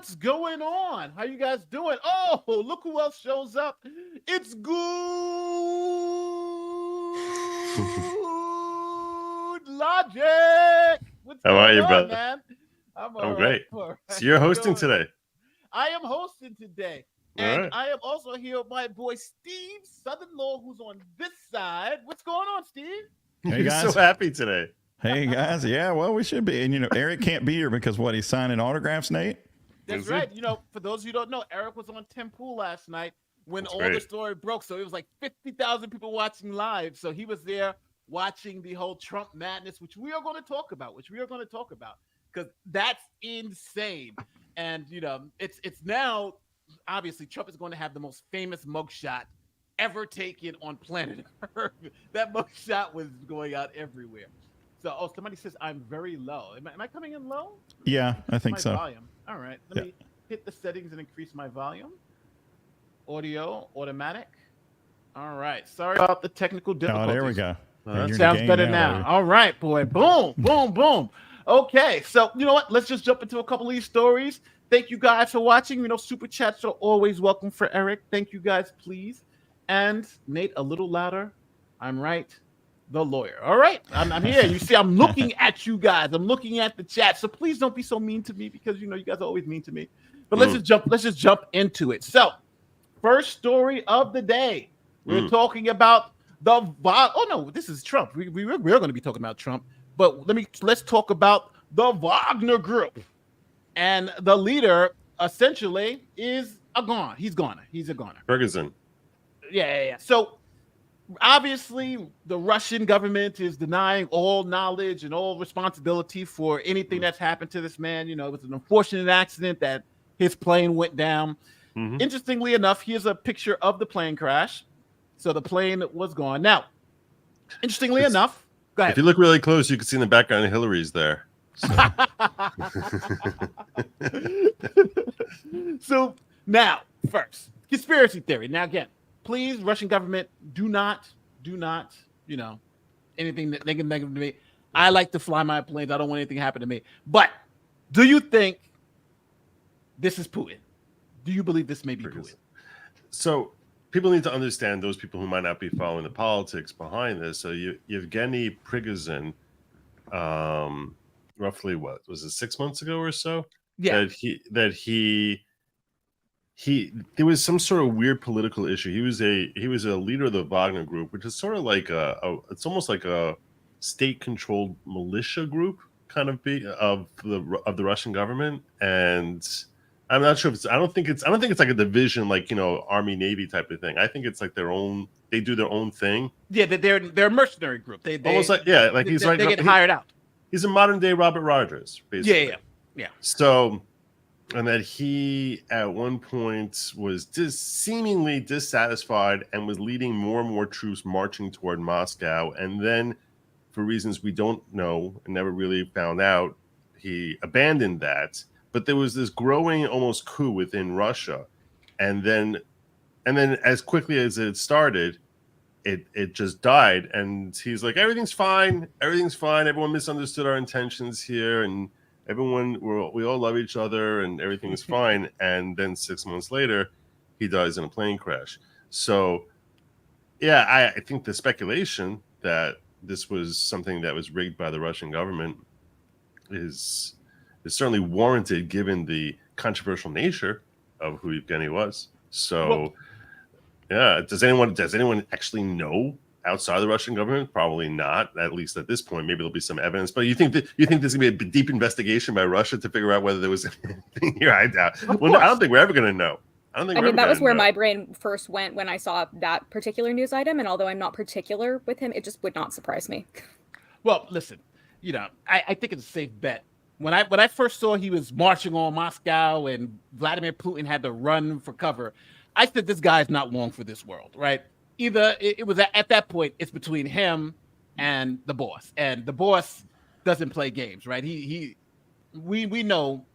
What's going on? How you guys doing? Oh, look who else shows up. It's good Logic. What's How are going you, on, brother? man? I'm all I'm right. great. All right. So you're What's hosting going on? today. I am hosting today. All And right. I am also here with my boy Steve Southern-Law, who's on this side. What's going on, Steve? Hey You're so guys. happy today. Hey guys. Yeah, well, we should be. And Eric can't be here because what? He's signing autographs, Nate? That's Is he? right. For those of you who don't know, Eric was on Tim Pool last night when That's all the great. story broke. So it was like 50,000 people watching live. So he was there watching the whole Trump madness, which we are going to talk about, because that's insane. And, it's now obviously Trump is going to have the most famous mugshot ever taken on planet Earth. That mugshot was going out everywhere. So, somebody says I'm very low. Am I coming in low? Yeah, I think My so. volume. All right. Let me hit the settings and increase my volume. Audio, automatic. All right. Sorry about the technical Oh, difficulties. there we go. Oh, Hey, that you're in the Sounds game better now. baby. All right, boy. Boom, boom, boom. Okay. So, you know what? Let's just jump into a couple of these stories. Thank you guys for watching. Super chats are always welcome for Eric. Thank you guys, please. And Nate, a little louder. I'm right. The lawyer. All right. I'm here. You see, I'm looking at you guys. I'm looking at the chat. So please don't be so mean to me because you guys are always mean to me. But let's just jump into it. So, first story of the day. We're talking about oh no, this is Trump. We're going to be talking about Trump. But let's talk about the Wagner Group. And the leader essentially is a goner. He's goner. He's a goner. Ferguson. Yeah. So obviously the Russian government is denying all knowledge and all responsibility for anything that's happened to this man. It was an unfortunate accident that his plane went down. Mm-hmm. Interestingly enough, here's a picture of the plane crash. So the plane was gone. Now, interestingly enough, go ahead. If you look really close, you can see in the background Hillary's there. So now, first, conspiracy theory. Now, again, please, Russian government, do not, anything that negative to me. I like to fly my planes. I don't want anything to happen to me. But do you think this is Putin? Do you believe this may be Putin? So people need to understand, those people who might not be following the politics behind this. So Yevgeny Prigozhin, roughly what was it, 6 months ago or so? Yeah. That he there was some sort of weird political issue. He was a leader of the Wagner Group, which is sort of like it's almost like a state-controlled militia group kind of of the Russian government. And I'm not sure if I don't think it's like a division, like Army Navy type of thing. I think it's like they do their own thing. Yeah, they're a mercenary group. They almost like he's they get hired out. He's a modern day Robert Rogers, basically. Yeah. So, and that he at one point was just seemingly dissatisfied and was leading more and more troops marching toward Moscow. And then, for reasons we don't know and never really found out, he abandoned that. But there was this growing almost coup within Russia. And then as quickly as it started, it just died. And he's like, everything's fine. Everyone misunderstood our intentions here. And we all love each other and everything is fine. And then 6 months later, he dies in a plane crash. So, yeah, I think the speculation that this was something that was rigged by the Russian government is certainly warranted given the controversial nature of who Evgeny was. So, yeah, does anyone actually know outside the Russian government? Probably not, at least at this point. Maybe there'll be some evidence. But you think there's gonna be a deep investigation by Russia to figure out whether there was anything here? I doubt. Well, I don't think we're ever gonna know. I mean, that was where my brain first went when I saw that particular news item. And although I'm not particular with him, it just would not surprise me. Well, listen, I think it's a safe bet. When I first saw he was marching on Moscow and Vladimir Putin had to run for cover, I said this guy's not long for this world, right? Either it was at that point, it's between him and the boss, and the boss doesn't play games, right? We know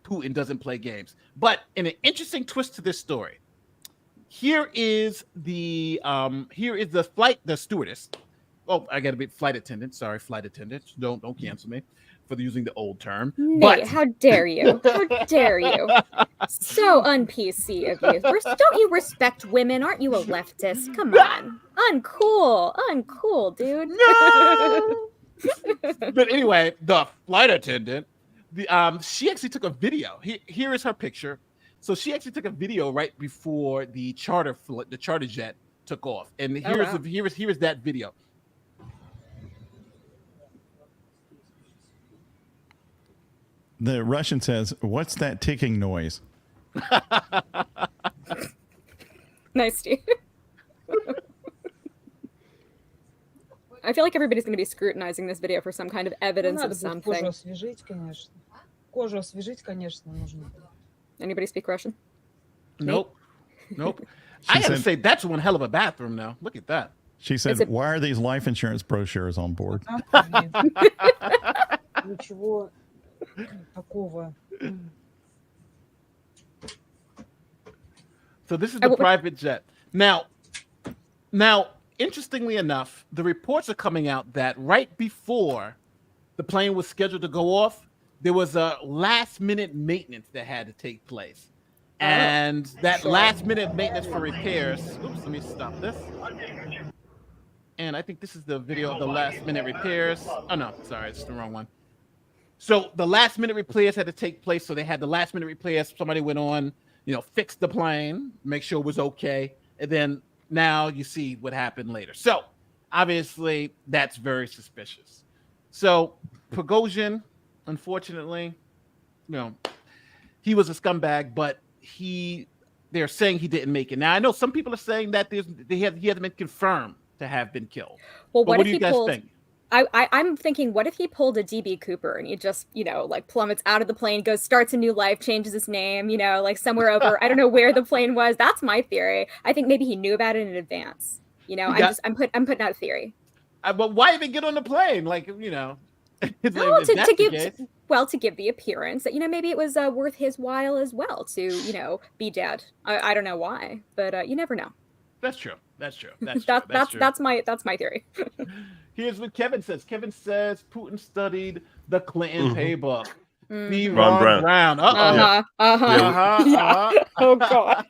Putin doesn't play games. But in an interesting twist to this story, here is the stewardess. Oh, I got to be flight attendant. Sorry, flight attendant. Don't cancel me. for using the old term. Nate, But how dare you? How dare you? So un-PC of you. Don't you respect women? Aren't you a leftist? Come on. Uncool, dude. no. But anyway, the flight attendant, she actually took a video. Here is her picture. So she actually took a video right before the charter jet took off, and here's that video. The Russian says, "What's that ticking noise?" Nice, Steve. I feel like everybody's going to be scrutinizing this video for some kind of evidence of something. Anybody speak Russian? Nope. I gotta say, that's one hell of a bathroom now. Look at that. She said, "Why are these life insurance brochures on board?" So this is the private jet. Now, interestingly enough, the reports are coming out that right before the plane was scheduled to go off, there was a last-minute maintenance that had to take place. And that last-minute maintenance for repairs... Oops, let me stop this. And I think this is the video of the last-minute repairs. Oh, no, sorry, it's the wrong one. So the last-minute repairs had to take place, so they had the last-minute repairs. Somebody went on, fixed the plane, make sure it was okay, and then now you see what happened later. So obviously that's very suspicious. So Prigozhin, unfortunately, he was a scumbag, but they're saying he didn't make it. Now I know some people are saying that he hasn't been confirmed to have been killed. Well, what do you guys think? I'm thinking, what if he pulled a DB Cooper and he just, plummets out of the plane, starts a new life, changes his name, somewhere over, I don't know where the plane was. That's my theory. I think maybe he knew about it in advance. I'm putting out a theory. But why even get on the plane? To give the appearance that, maybe it was worth his while as well to, be dead. I don't know why, but you never know. That's true. That's my theory. Here's what Kevin says. Kevin says Putin studied the Clinton playbook. Ron Brown. Oh God.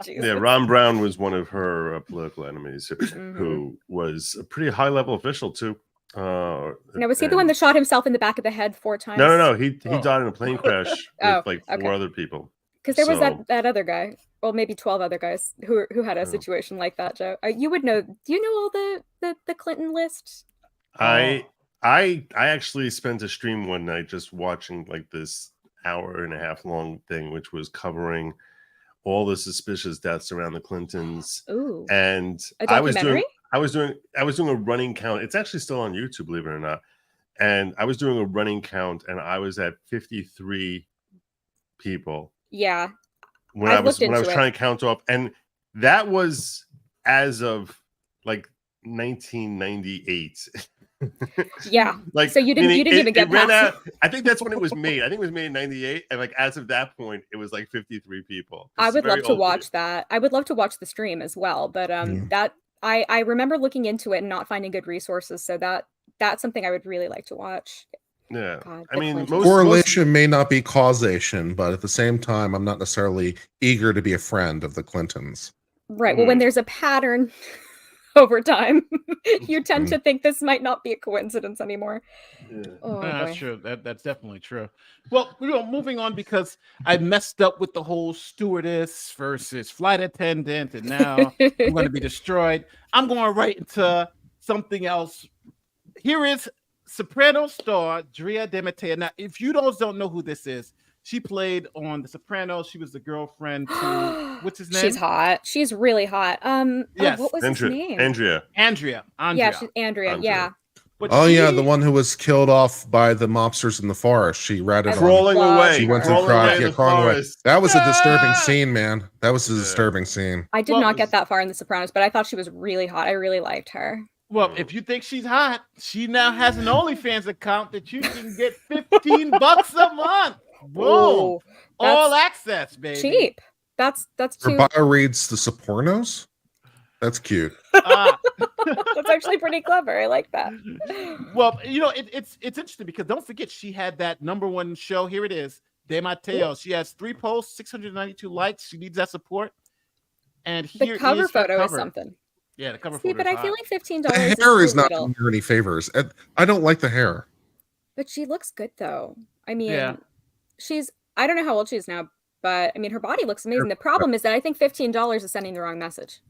Yeah, Ron Brown was one of her political enemies, who was a pretty high-level official too. Now, was he the one that shot himself in the back of the head 4 times? No. He died in a plane crash with 4 other people. Because there was that other guy, well, maybe 12 other guys who had a situation like that, Joe. You would know. Do you know all the Clinton list? I actually spent a stream one night just watching this hour-and-a-half long thing, which was covering all the suspicious deaths around the Clintons. Ooh. And a documentary? I was doing a running count. It's actually still on YouTube, believe it or not. And I was doing a running count, and I was at 53 people. Yeah. When I was trying to count off, and that was as of 1998. Yeah. So you didn't even get past. I think that's when it was made. I think it was made in 98, and as of that point, it was 53 people. I would love to watch that. I would love to watch the stream as well, but that I remember looking into it and not finding good resources, so that's something I would really like to watch. Yeah. God, I mean, correlation may not be causation, but at the same time, I'm not necessarily eager to be a friend of the Clintons. Right. Well, when there's a pattern over time, you tend to think this might not be a coincidence anymore. Yeah. That's true. That's definitely true. Well, moving on, because I messed up with the whole stewardess versus flight attendant, and now I'm going to be destroyed. I'm going right into something else. Here is Soprano star Drea De Matteo. Now, if you don't know who this is, she played on The Sopranos. She was the girlfriend to what's his name? She's hot. She's really hot. Yes. What was his name? Andrea. Yeah, she's Andrea. Yeah. But yeah, the one who was killed off by the mobsters in the forest. She ratted crawling away. She went to crawling away. That was a disturbing scene, man. That was a disturbing scene. I did not get that far in The Sopranos, but I thought she was really hot. I really liked her. Well, if you think she's hot, she now has an OnlyFans account that you can get $15 a month. Boom. Ooh, all access, baby. Cheap. That's Her bio reads The Sopranos. That's cute. That's actually pretty clever. I like that. Well, it's interesting because don't forget she had that #1 show. Here it is, De Mateo. She has 3 posts, 692 likes. She needs that support. And here The cover is her photo is cover. something. Yeah, the cover See, photo. but I feel like $15 The is hair too is not little. doing her any favors. I don't like the hair. But she looks good though. I mean, Yeah. I don't know how old she is now, but I mean, her body looks amazing. The problem is that I think $15 is sending the wrong message.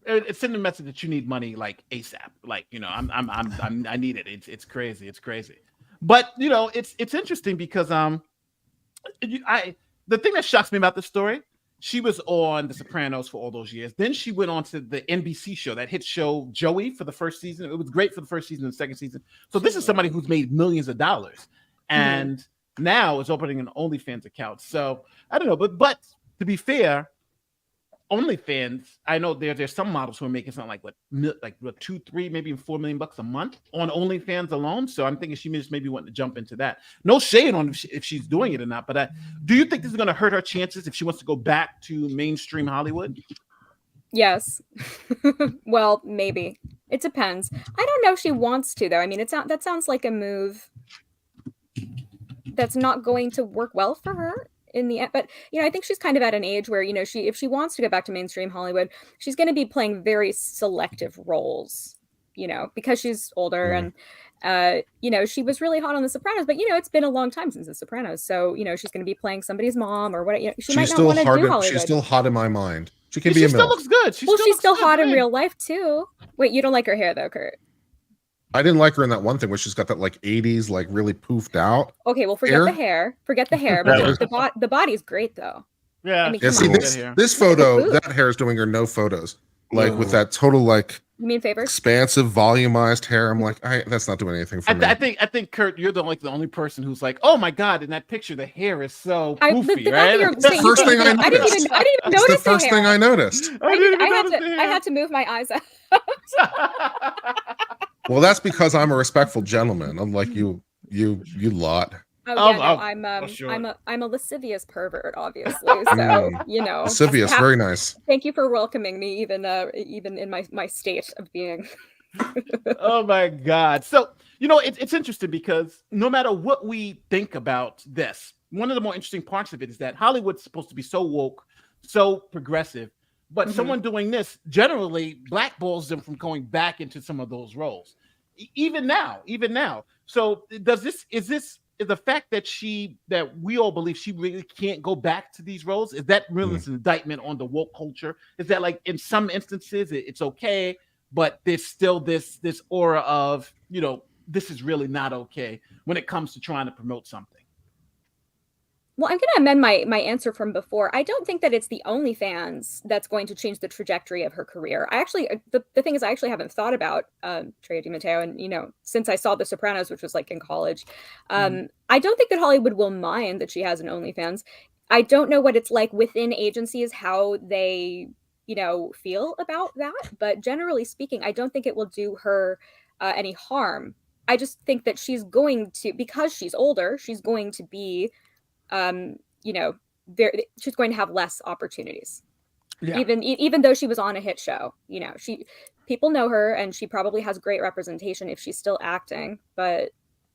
It's sending a message that you need money like ASAP. Like, I need it. It's crazy. It's crazy. But it's interesting because the thing that shocks me about this story, she was on The Sopranos for all those years. Then she went on to the NBC show, that hit show Joey, for the first season. It was great for the first season and the second season. So this is somebody who's made millions of dollars and now is opening an OnlyFans account. So I don't know, but to be fair, OnlyFans, I know there's some models who are making something like 2, 3, maybe even $4 million a month on OnlyFans alone. So I'm thinking she just maybe wanting to jump into that. No shade on if she's doing it or not. But do you think this is going to hurt her chances if she wants to go back to mainstream Hollywood? Yes. Well, maybe. It depends. I don't know if she wants to though. I mean, that sounds like a move that's not going to work well for her in the end. But I think she's kind of at an age where if she wants to go back to mainstream Hollywood, she's going to be playing very selective roles, because she's older and she was really hot on The Sopranos, but it's been a long time since The Sopranos, so she's going to be playing somebody's mom or what. She might not want to do Hollywood. She's still hot in my mind. She can She be a still MILF. looks good. She's still hot in real life too. Wait, you don't like her hair though, Kurt? I didn't like her in that one thing where she's got that like 80s, like really poofed out. Okay, well, forget the hair. But the body's great though. Yeah. I mean, Yeah, see, this photo, that hair is doing her no photos. Like with that total like you mean favors? Expansive, volumized hair. I'm like, that's not doing anything for me. I think Kurt, you're the only person who's like, oh my god, in that picture the hair is so poofy, right? The first thing I noticed. I didn't even notice the first thing I noticed. I had to move my eyes out. Well, that's because I'm a respectful gentleman. Unlike you lot. Oh, yeah, no, I'm a lascivious pervert, obviously. So lascivious, very nice. Thank you for welcoming me, even in my state of being. Oh my god! So it's interesting because no matter what we think about this, one of the more interesting parts of it is that Hollywood's supposed to be so woke, so progressive, but someone doing this generally blackballs them from going back into some of those roles, even now. So is the fact that we all believe she really can't go back to these roles, is that really an indictment on the woke culture? Is that like in some instances it's okay, but there's still this aura of this is really not okay when it comes to trying to promote something? Well, I'm going to amend my answer from before. I don't think that it's the OnlyFans that's going to change the trajectory of her career. I actually, the thing is, I actually haven't thought about Trey DiMatteo, and since I saw The Sopranos, which was like in college, I don't think that Hollywood will mind that she has an OnlyFans. I don't know what it's like within agencies, how they feel about that, but generally speaking, I don't think it will do her any harm. I just think that she's going to, because she's older, she's going to be she's going to have less opportunities. Yeah. Even though she was on a hit show, people know her and she probably has great representation if she's still acting, but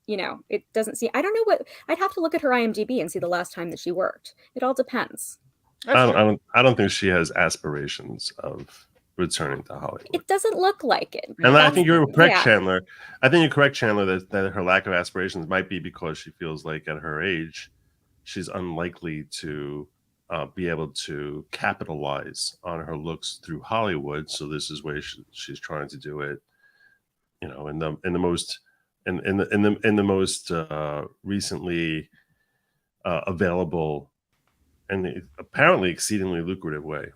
it doesn't seem, I don't know what, I'd have to look at her IMDb and see the last time that she worked. It all depends. I don't think she has aspirations of returning to Hollywood. It doesn't look like it. And I think you're correct, Chandler. I think you're correct, Chandler, that her lack of aspirations might be because she feels like at her age, she's unlikely to be able to capitalize on her looks through Hollywood. So this is where she's trying to do it, in the most recently available and apparently exceedingly lucrative way.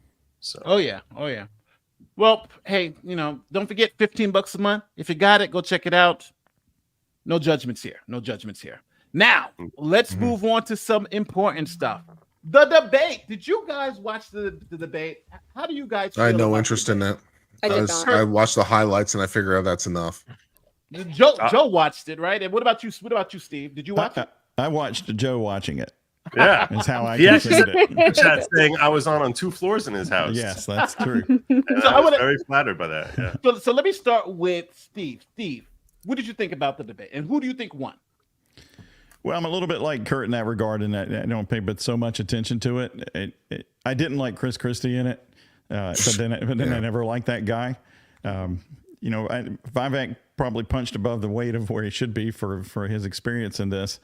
So. Oh yeah. Well, hey, don't forget $15 a month. If you got it, go check it out. No judgments here. Now, let's move on to some important stuff. The debate. Did you guys watch the debate? How do you guys feel? I had no interest in it. I watched the highlights and I figure out that's enough. Joe watched it, right? And what about you, Steve? Did you watch it? I watched Joe watching it. Yeah. Is how I He actually consumed it. said in the chat saying I was on 2 floors in his house. Yes, that's true. And So I was wanna- very flattered by that. Yeah. So let me start with Steve. Steve, what did you think about the debate, and who do you think won? Well, I'm a little bit like Kurt in that regard, in that I don't pay but so much attention to it. I didn't like Chris Christie in it, but then I never liked that guy. Vivek probably punched above the weight of where he should be for his experience in this.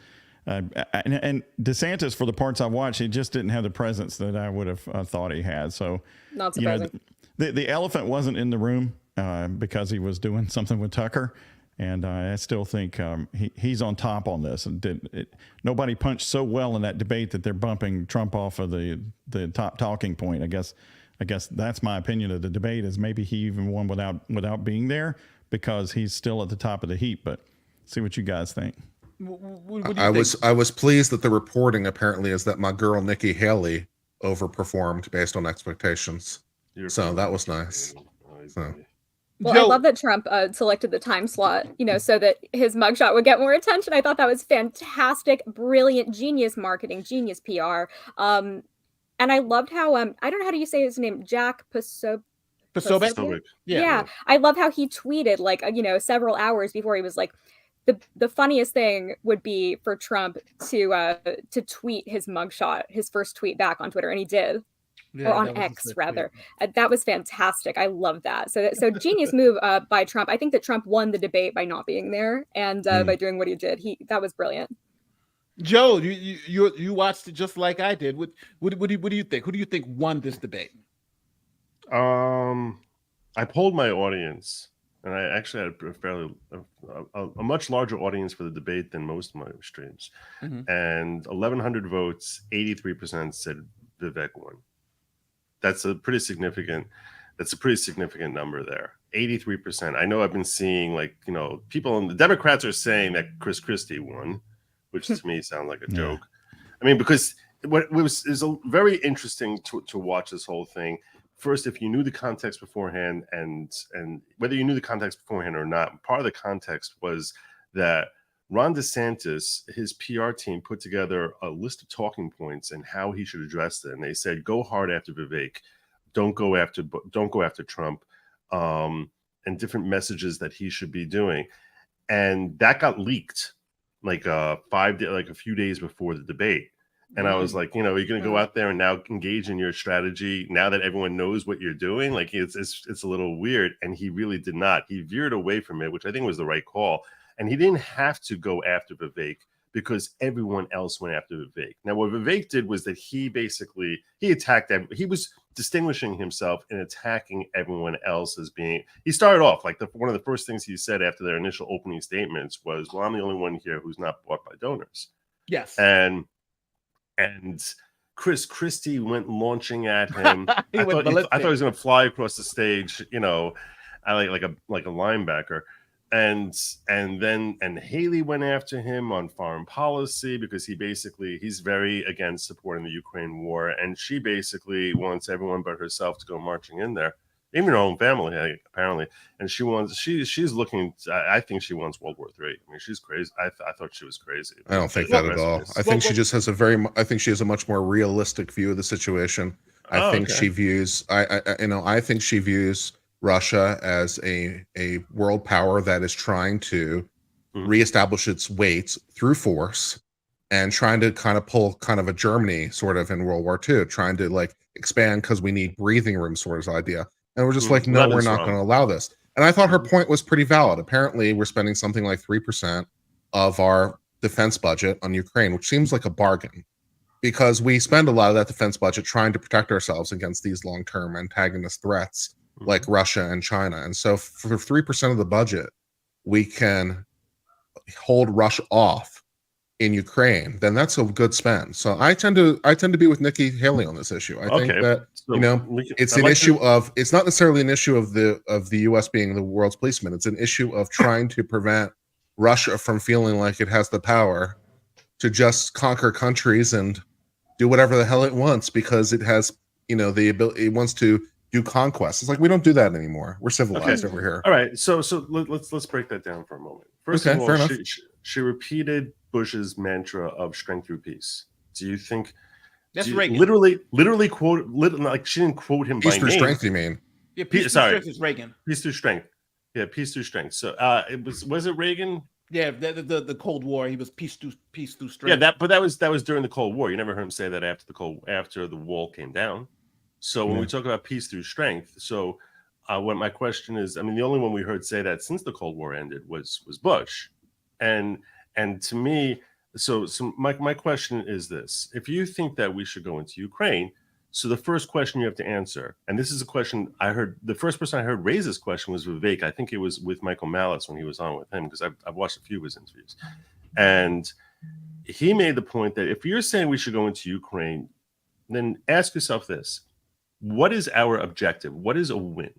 And DeSantis, for the parts I watched, he just didn't have the presence that I would have thought he had. So, Not surprising. The elephant wasn't in the room because he was doing something with Tucker. And I still think he's on top on this. And nobody punched so well in that debate that they're bumping Trump off of the top talking point. I guess that's my opinion of the debate, is maybe he even won without being there because he's still at the top of the heap. But see what you guys think. What do I you think? was pleased that the reporting apparently is that my girl Nikki Haley overperformed based on expectations. So that was nice. So. Well, Joe, I love that Trump selected the time slot, so that his mugshot would get more attention. I thought that was fantastic, brilliant, genius marketing, genius PR. And I loved how I don't know how do you say his name, Jack Posobiec? Yeah, I love how he tweeted several hours before he was like, the funniest thing would be for Trump to tweet his mugshot, his first tweet back on Twitter, and he did. Yeah, or on X rather. That was fantastic. I love that. So genius move by Trump. I think that Trump won the debate by not being there and by doing what he did. That was brilliant. Joe, you watched it just like I did. What do you think? Who do you think won this debate? I polled my audience, and I actually had a much larger audience for the debate than most of my streams. Mhm. And 1,100 votes, 83% said Vivek won. That's a pretty significant number there. 83%. I know I've been seeing people in the Democrats are saying that Chris Christie won, which to me sounds like a joke. I mean, because it was very interesting to watch this whole thing. First, if you knew the context beforehand, and whether you knew the context beforehand or not, part of the context was that Ron DeSantis, his PR team, put together a list of talking points and how he should address it. And they said, go hard after Vivek, don't go after Trump, and different messages that he should be doing. And that got leaked a few days before the debate. And I was like, you're going to go out there and now engage in your strategy now that everyone knows what you're doing. It's a little weird. And he really did not. He veered away from it, which I think was the right call. And he didn't have to go after Vivek because everyone else went after Vivek. Now, what Vivek did was that he attacked he was distinguishing himself and attacking everyone else as being. He started off one of the first things he said after their initial opening statements was, "Well, I'm the only one here who's not bought by donors." Yes. And Chris Christie went launching at him. I thought he was going to fly across the stage, like a linebacker. And Haley went after him on foreign policy because he's very against supporting the Ukraine war, and she basically wants everyone but herself to go marching in there, even her own family apparently. And she's looking. I think she wants World War III. I mean, she's crazy. I thought she was crazy. I don't think that at all. I think she just has I think she has a much more realistic view of the situation. I think she views. I think she views Russia as a world power that is trying to reestablish its weight through force and trying to kind of pull kind of a Germany sort of in World War II, trying to expand because we need breathing room sort of idea. And we're just no, we're not going to allow this. And I thought her point was pretty valid. Apparently, we're spending something like 3% of our defense budget on Ukraine, which seems like a bargain because we spend a lot of that defense budget trying to protect ourselves against these long-term antagonist threats like Russia and China. And so for 3% of the budget, we can hold Russia off in Ukraine, then that's a good spend. So I tend to be with Nikki Haley on this issue. I think that it's an issue of, it's not necessarily an issue of the US being the world's policeman. It's an issue of trying to prevent Russia from feeling like it has the power to just conquer countries and do whatever the hell it wants because it has, the ability, it wants to do conquest. It's like we don't do that anymore. We're civilized over here. All right, so let's break that down for a moment. First of all, she repeated Bush's mantra of strength through peace. Do you think That's Reagan. Literally quote, like she didn't quote him Peace by through name. strength, you mean? Yeah, peace through strength is Reagan. Peace through strength. Yeah, peace through strength. So was it Reagan? Yeah, the Cold War. He was peace through strength. Yeah, that was during the Cold War. You never heard him say that after the wall came down. So when we talk about peace through strength, so what my question is, I mean, the only one we heard say that since the Cold War ended was Bush, and to me, so my question is this: if you think that we should go into Ukraine, so the first question you have to answer, and this is a question I heard, the first person I heard raise this question was Vivek. I think it was with Michael Malice when he was on with him, because I've watched a few of his interviews, and he made the point that if you're saying we should go into Ukraine, then ask yourself this: what is our objective? What is a win?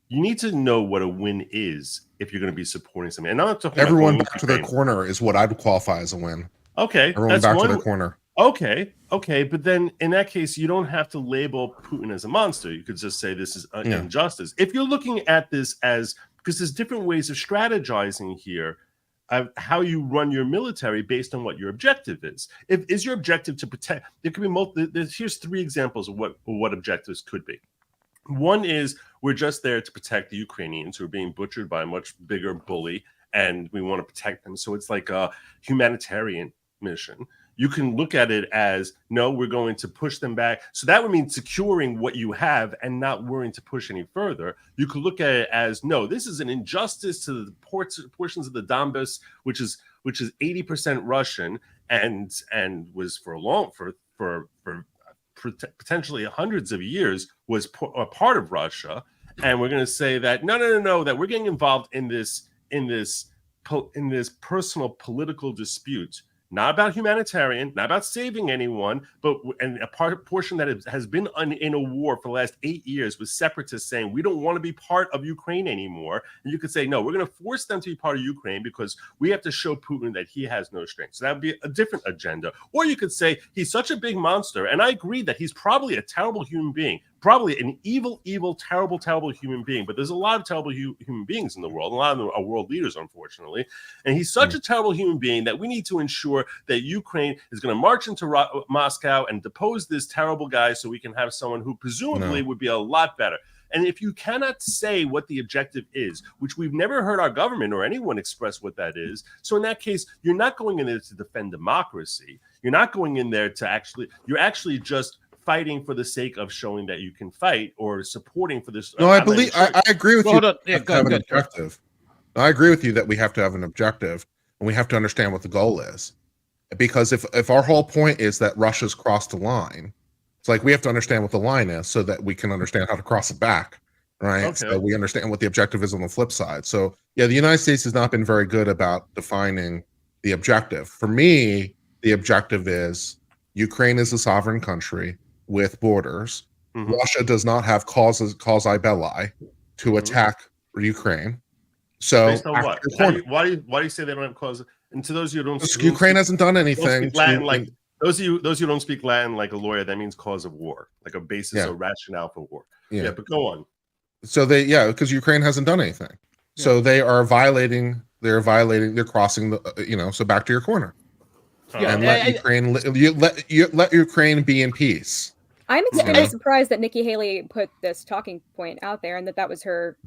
You need to know what a win is if you're going to be supporting something. And I'm not talking everyone about back to their corner is what I'd qualify as a win. Okay, everyone back to their corner. Okay, but then in that case, you don't have to label Putin as a monster. You could just say this is an injustice. If you're looking at this as, because there's different ways of strategizing here, how you run your military based on what your objective is. Is your objective to protect? There could be here's 3 examples of what objectives could be. One is we're just there to protect the Ukrainians who are being butchered by a much bigger bully, and we want to protect them. So it's like a humanitarian mission. You can look at it as, no, we're going to push them back. So that would mean securing what you have and not worrying to push any further. You could look at it as, no, this is an injustice to the portions of the Donbass, which is 80% Russian and was for potentially hundreds of years was a part of Russia. And we're going to say that, no, that we're getting involved in this personal political dispute, not about humanitarian, not about saving anyone, but a portion that has been in a war for the last 8 years with separatists saying we don't want to be part of Ukraine anymore. And you could say, no, we're going to force them to be part of Ukraine because we have to show Putin that he has no strength. So that would be a different agenda. Or you could say he's such a big monster, and I agree that he's probably a terrible human being, probably an evil, terrible human being. But there's a lot of terrible human beings in the world. A lot of them are world leaders, unfortunately. And he's such a terrible human being that we need to ensure that Ukraine is going to march into Moscow and depose this terrible guy so we can have someone who presumably would be a lot better. And if you cannot say what the objective is, which we've never heard our government or anyone express what that is, so in that case, you're not going in there to defend democracy. You're not going in there to you're actually just fighting for the sake of showing that you can fight or supporting for this. No, I agree with you. Hold on. Yeah, go ahead. Objective. I agree with you that we have to have an objective and we have to understand what the goal is. Because if our whole point is that Russia's crossed the line, it's like we have to understand what the line is so that we can understand how to cross it back, right? Okay. So we understand what the objective is on the flip side. So yeah, the United States has not been very good about defining the objective. For me, the objective is Ukraine is a sovereign country with borders. Mm-hmm. Russia does not have causi belli to attack Ukraine. So based on what? Why do you say they don't have causes? And to those of you who don't, Ukraine hasn't done anything. Latin, those of you who don't speak Latin like a lawyer, that means cause of war, like a basis or rationale for war. Yeah, but go on. So because Ukraine hasn't done anything. Yeah. So they are violating. They're crossing the. So back to your corner. And let Ukraine be in peace. I'm extremely surprised that Nikki Haley put this talking point out there and that was her.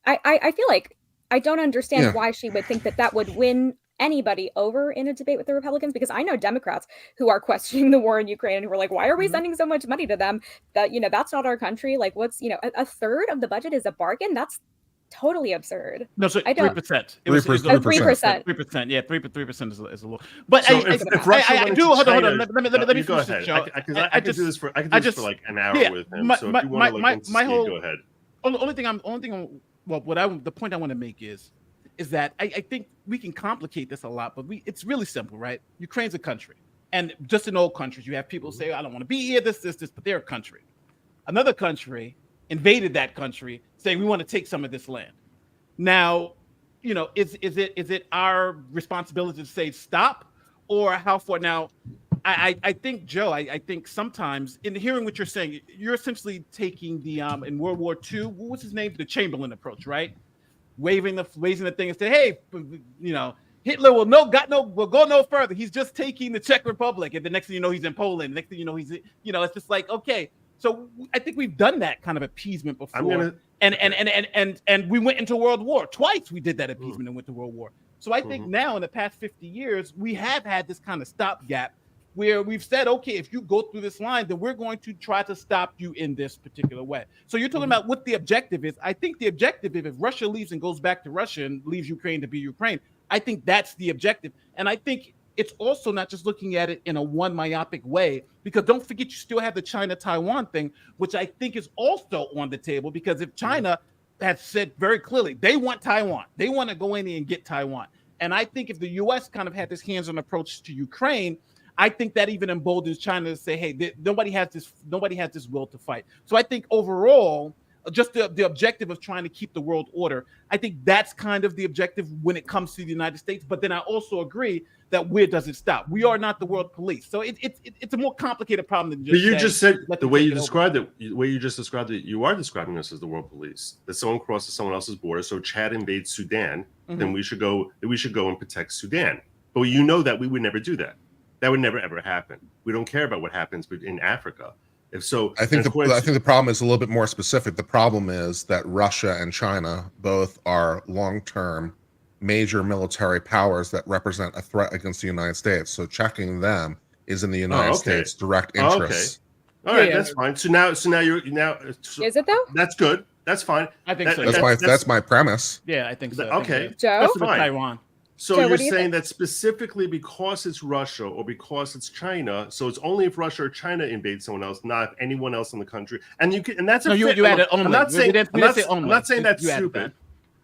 I feel like I don't understand why she would think that would win anybody over in a debate with the Republicans, because I know Democrats who are questioning the war in Ukraine and who are like, why are we sending so much money to them? That, that's not our country. Like, what's, a third of the budget is a bargain? That's totally absurd. No, so 3%. 3%. 3%. Yeah, 3% is a little. But so if Russia I do. Hold on. Let me go ahead. I could do this for like an hour with him. So if you want to go ahead. The point I want to make is that I think we can complicate this a lot, but it's really simple, right? Ukraine's a country, and just in old countries, you have people say, I don't want to be here, this, but they're a country. Another country invaded that country, saying we want to take some of this land. Now, is it our responsibility to say stop, or how far? Now, I think, Joe, I think sometimes in hearing what you're saying, you're essentially taking the in World War II, what was his name? The Chamberlain approach, right? Raising the thing and say, hey, Hitler will go no further. He's just taking the Czech Republic, and the next thing you know, he's in Poland. Next thing you know, it's just like, okay. So I think we've done that kind of appeasement before, and we went into World War twice. We did that appeasement and went to World War. So I think now in the past 50 years, we have had this kind of stopgap where we've said, okay, if you go through this line, then we're going to try to stop you in this particular way. So you're talking about what the objective is. I think the objective is if Russia leaves and goes back to Russia and leaves Ukraine to be Ukraine, I think that's the objective. And I think it's also not just looking at it in a one myopic way, because don't forget, you still have the China-Taiwan thing, which I think is also on the table, because if China has said very clearly, they want Taiwan, they want to go in and get Taiwan. And I think if the U.S. kind of had this hands-on approach to Ukraine, I think that even emboldens China to say, hey, nobody has this will to fight. So I think overall, just the objective of trying to keep the world order, I think that's kind of the objective when it comes to the United States. But then I also agree that where does it stop? We are not the world police. So it's a more complicated problem than just. But you just said the way you described it, you are describing us as the world police. That someone crosses someone else's border. So Chad invades Sudan, then we should go and protect Sudan. But you know that we would never do that. That would never ever happen. We don't care about what happens in Africa. If so, I think the problem is a little bit more specific. The problem is that Russia and China both are long-term major military powers that represent a threat against the United States. So checking them is in the United States' direct interest. All right, that's fine. So now you're Is it though? That's good. That's fine. I think so. That's my premise. Yeah, I think so. Okay, Joe, that's fine. Taiwan. So Joe, you're saying that specifically because it's Russia or because it's China, so it's only if Russia or China invades someone else, not if anyone else in the country. And that's you added only. I'm not saying that's You stupid.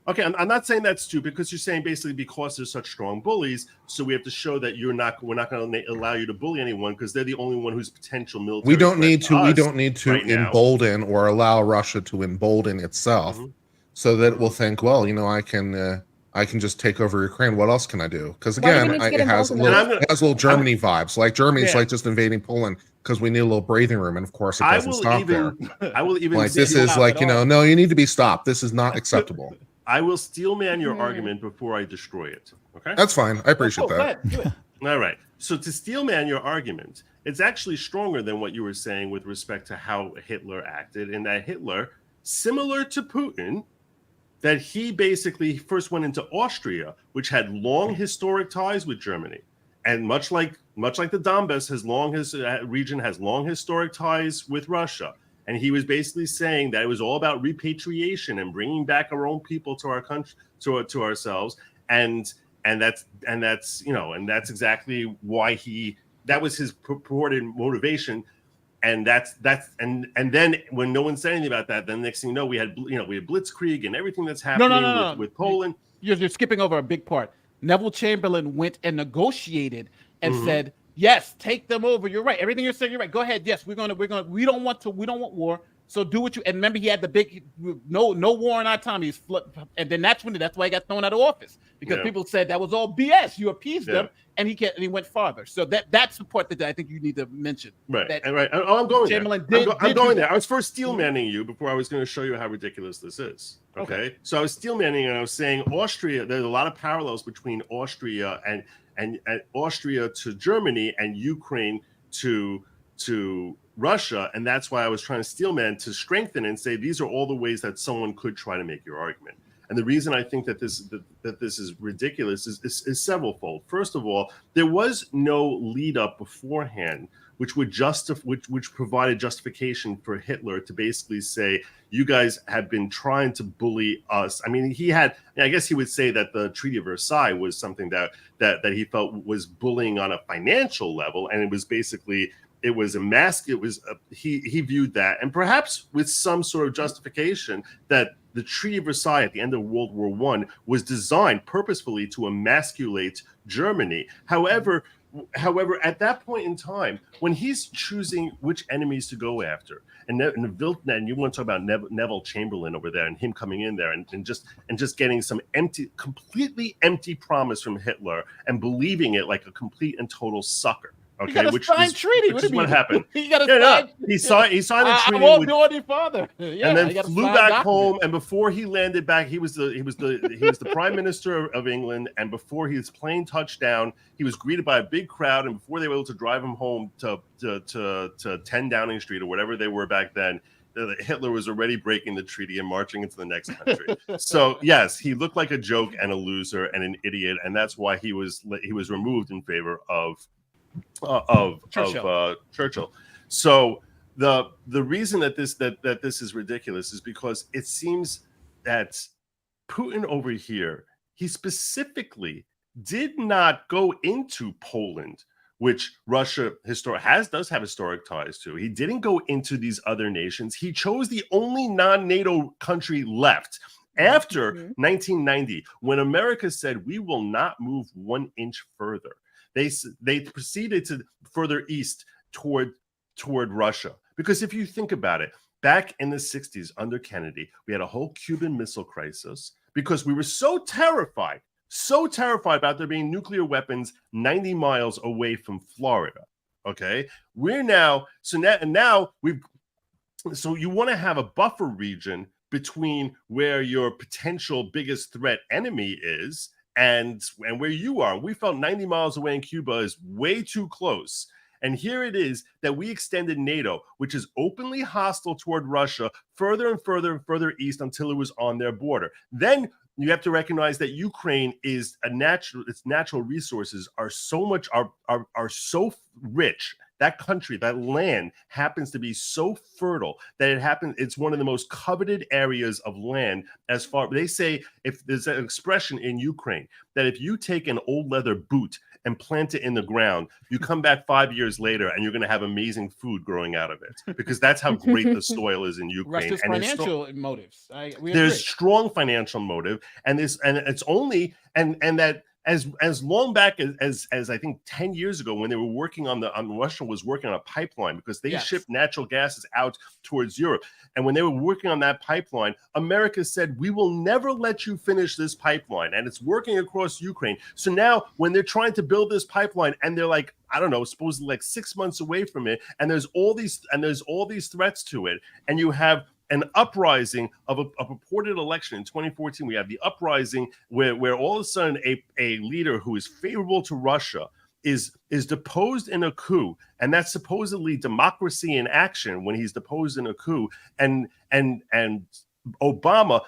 Okay, I'm not saying that's stupid, because you're saying basically because they're such strong bullies, so we have to show that we're not going to allow you to bully anyone because they're the only one who's potential military. We don't need to embolden or allow Russia to embolden itself, so that it will think, well, I can just take over Ukraine. What else can I do? Because again, it has a little Germany vibes. Like Germany's like just invading Poland because we need a little breathing room, and of course it doesn't stop there. I will even like this is like no, you need to be stopped. This is not acceptable. I will steelman your argument before I destroy it. Okay, that's fine. I appreciate that. All right. So to steelman your argument, it's actually stronger than what you were saying with respect to how Hitler acted, and that Hitler, similar to Putin, that he basically first went into Austria, which had long historic ties with Germany, and much like the Donbass region has long historic ties with Russia. And he was basically saying that it was all about repatriation and bringing back our own people to our country, to ourselves, and that's exactly why that was his purported motivation. And and then when no one said anything about that, then next thing you know, we had Blitzkrieg and everything that's happening with Poland. You're skipping over a big part. Neville Chamberlain went and negotiated and said, yes, take them over. You're right. Everything you're saying, you're right. Go ahead. Yes, we don't want war. So do what you, and remember he had the big, no war in our time. And then that's why he got thrown out of office, because people said that was all BS. You appeased them, and he went farther. So that's the part that I think you need to mention. Right. That right. Oh, I'm going Chamberlain there. I'm going there. I was first steelmanning you before I was going to show you how ridiculous this is. Okay. So I was steelmanning, and I was saying Austria, there's a lot of parallels between Austria and Austria to Germany and Ukraine to Russia, and that's why I was trying to steelman to strengthen and say these are all the ways that someone could try to make your argument. And the reason I think that this is ridiculous is severalfold. First of all, there was no lead up beforehand which provided justification for Hitler to basically say, you guys have been trying to bully us. I mean, I guess he would say that the Treaty of Versailles was something that he felt was bullying on a financial level, and it was basically he viewed that, and perhaps with some sort of justification, that the Treaty of Versailles at the end of World War I was designed purposefully to emasculate Germany. However, at that point in time, when he's choosing which enemies to go after, and you want to talk about Neville Chamberlain over there and him coming in there and just getting some completely empty promise from Hitler and believing it like a complete and total sucker. Okay, which is what happened. He got a he signed a treaty. I won't do it, your father. Yeah, and then flew back home. And before he landed back, he was the prime minister of England. And before his plane touched down, he was greeted by a big crowd. And before they were able to drive him home to 10 Downing Street or whatever they were back then, Hitler was already breaking the treaty and marching into the next country. So yes, he looked like a joke and a loser and an idiot, and that's why he was removed in favor of Churchill. So the reason that this is ridiculous is because it seems that Putin over here, he specifically did not go into Poland, which Russia does have historic ties to. He didn't go into these other nations. He chose the only non-NATO country left after 1990, when America said we will not move 1 inch further. They proceeded to further east toward Russia. Because if you think about it, back in the 60s under Kennedy, we had a whole Cuban Missile Crisis because we were so terrified about there being nuclear weapons 90 miles away from Florida. Okay, so you want to have a buffer region between where your potential biggest threat enemy is and where you are. We felt 90 miles away in Cuba is way too close. And here it is that we extended NATO, which is openly hostile toward Russia, further and further and further east until it was on their border. Then you have to recognize that Ukraine its natural resources are so rich. That country, that land happens to be so fertile that it's one of the most coveted areas of land. They say, if there's an expression in Ukraine that if you take an old leather boot and plant it in the ground, you come back 5 years later and you're going to have amazing food growing out of it, because that's how great the soil is in Ukraine. Russia's financial motives. There's strong financial motive, and it's only that. As long back as I think 10 years ago, when they were working Russia was working on a pipeline, because they shipped natural gases out towards Europe. And when they were working on that pipeline, America said, we will never let you finish this pipeline. And it's working across Ukraine. So now when they're trying to build this pipeline and they're like, I don't know, supposedly like 6 months away from it, and there's all these threats to it, and you have an uprising of a purported election in 2014. We have the uprising where all of a sudden a leader who is favorable to Russia is deposed in a coup, and that's supposedly democracy in action when he's deposed in a coup, and Obama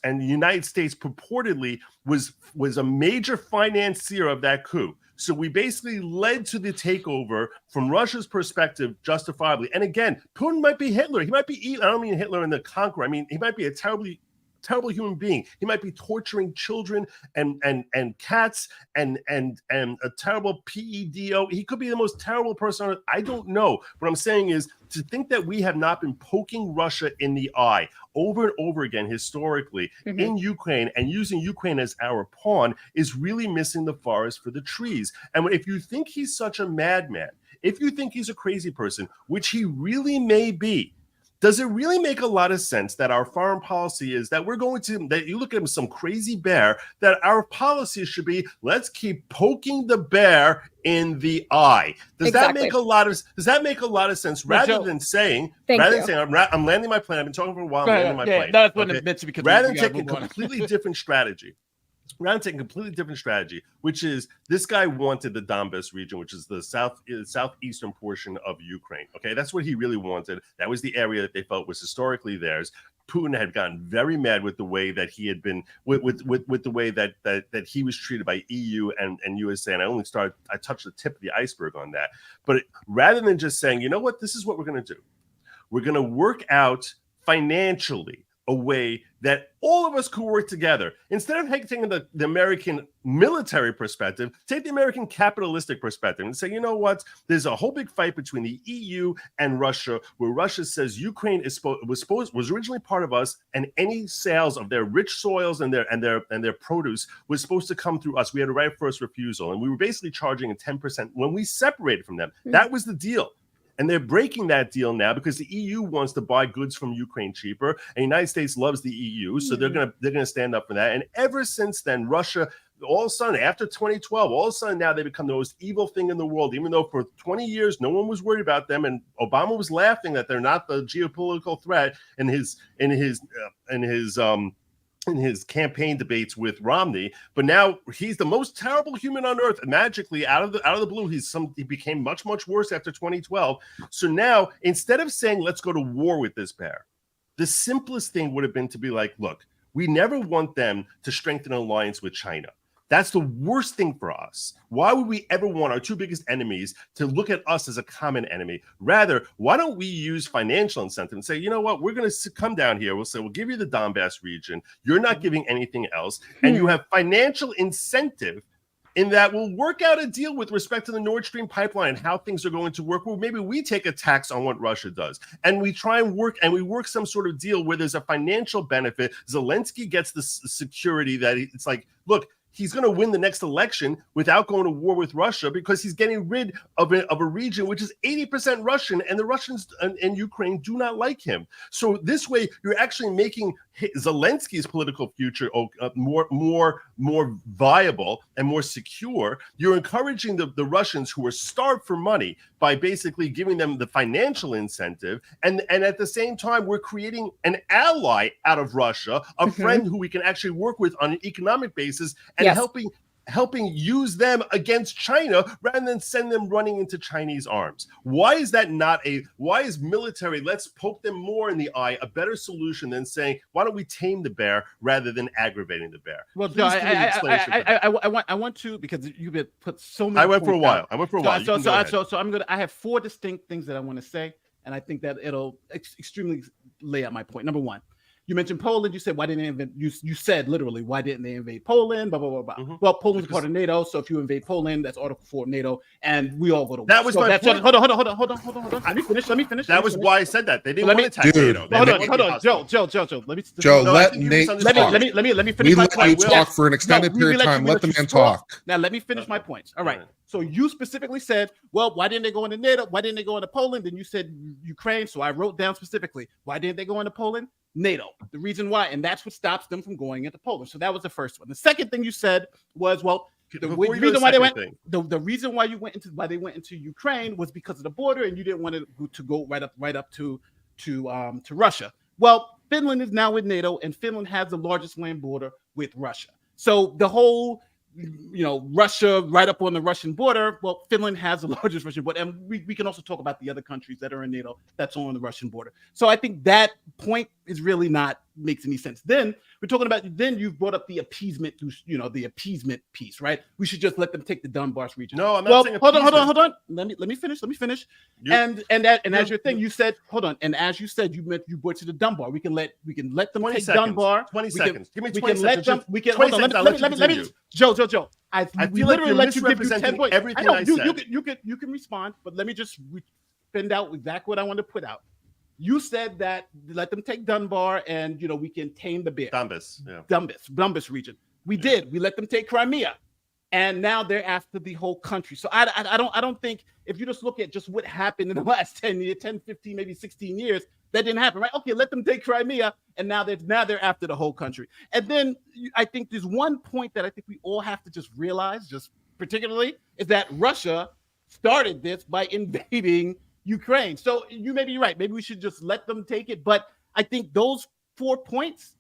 and the United States purportedly was a major financier of that coup. So we basically led to the takeover from Russia's perspective, justifiably. And again, Putin might be Hitler. He might be, I don't mean Hitler in the conqueror. I mean, he might be a terrible human being. He might be torturing children and cats and a terrible PEDO. He could be the most terrible person on earth. I don't know. What I'm saying is, to think that we have not been poking Russia in the eye over and over again historically in Ukraine and using Ukraine as our pawn is really missing the forest for the trees. And if you think he's such a madman, if you think he's a crazy person, which he really may be, does it really make a lot of sense that our foreign policy is that that you look at him, some crazy bear, that our policy should be, let's keep poking the bear in the eye? Does that make a lot of sense, rather than saying, I'm landing my plane. I've been talking for a while. I'm landing my plane. That's what it meant to be, rather than taking a completely different strategy. Which is, this guy wanted the Donbas region, which is the southeastern portion of Ukraine. Okay, that's what he really wanted. That was the area that they felt was historically theirs. Putin had gotten very mad with the way that he had been, with the way that he was treated by EU and USA. And I touched the tip of the iceberg on that. But rather than just saying, you know what, this is what we're going to do. We're going to work out financially a way that all of us could work together. Instead of taking the American military perspective, take the American capitalistic perspective and say, you know what, there's a whole big fight between the EU and Russia, where Russia says Ukraine was originally part of us, and any sales of their rich soils and their produce was supposed to come through us. We had a right of first refusal, and we were basically charging a 10% when we separated from them. That was the deal. And they're breaking that deal now because the EU wants to buy goods from Ukraine cheaper, and the United States loves the EU, so they're gonna stand up for that. And ever since then, Russia all of a sudden, after 2012, all of a sudden now they become the most evil thing in the world, even though for 20 years no one was worried about them, and Obama was laughing that they're not the geopolitical threat in his campaign debates with Romney. But now he's the most terrible human on earth. Magically, out of the blue, he became much worse after 2012. So now, instead of saying let's go to war with this bear, the simplest thing would have been to be like, look, we never want them to strengthen an alliance with China. That's the worst thing for us. Why would we ever want our two biggest enemies to look at us as a common enemy? Rather, why don't we use financial incentive and say, you know what, we're going to come down here. We'll say, we'll give you the Donbass region. You're not giving anything else. And you have financial incentive in that we'll work out a deal with respect to the Nord Stream pipeline and how things are going to work. Well, maybe we take a tax on what Russia does, and we try and work some sort of deal where there's a financial benefit. Zelensky gets the security that it's like, look, he's going to win the next election without going to war with Russia because he's getting rid of a region which is 80% Russian, and the Russians and Ukraine do not like him. So this way, you're actually making Zelensky's political future more viable and more secure. You're encouraging the Russians, who are starved for money, by basically giving them the financial incentive, and at the same time, we're creating an ally out of Russia, a friend who we can actually work with on an economic basis, and helping use them against China rather than send them running into Chinese arms. Why is that why is military, let's poke them more in the eye, a better solution than saying, why don't we tame the bear rather than aggravating the bear? Well, Joe, I want to, because you've been put so many. I went for a while. So I have four distinct things that I want to say, and I think that it'll extremely lay out my point. Number one, you mentioned Poland. You said, why didn't they invade? You said literally, why didn't they invade Poland? Blah, blah, blah, blah. Well, Poland's part of NATO. So if you invade Poland, that's Article 4 of NATO. And we all go to war. That was my point. Hold on. Let me finish. That was why I said that. They didn't want to attack NATO. Hold on. Joe. Let Nate talk. Let me finish my point. We let you talk for an extended period of time. Let the man talk. Now, let me finish my points. All right. So you specifically said, well, why didn't they go into NATO? Why didn't they go into Poland? Then you said Ukraine. So I wrote down specifically, why didn't they go into Poland? NATO. The reason why, and that's what stops them from going into Poland. So that was the first one. The second thing you said was, well, the reason why they went into Ukraine was because of the border, and you didn't want to go right up to Russia. Well, Finland is now with NATO, and Finland has the largest land border with Russia. So the whole, Russia right up on the Russian border. Well, Finland has the largest Russian border, and we can also talk about the other countries that are in NATO that's on the Russian border. So I think that point is really not makes any sense. Then we're talking about, then you've brought up the appeasement, the appeasement piece, right? We should just let them take the Donbass region. No, I'm not saying appeasement. Hold on. Let me finish. And as your thing, you said, hold on. And as you said, you brought to the Dunbar. We can let them 20 take seconds. Dunbar. 20 seconds. Give me 20 we can seconds. Let them. We can hold on. Let me. Joe. I we feel literally like let you're you give you 10 points. everything I said. You can respond, but let me just spend out exactly what I want to put out. You said that let them take Dunbar, and we can tame the bear. Donbass region. We did. We let them take Crimea, and now they're after the whole country. So I don't think, if you just look at just what happened in the last 10, 15, maybe 16 years, that didn't happen, right? Okay, let them take Crimea, and now they're after the whole country. And then I think there's one point that I think we all have to just realize, just particularly, is that Russia started this by invading Ukraine. So you may be right. Maybe we should just let them take it. But I think those 4 points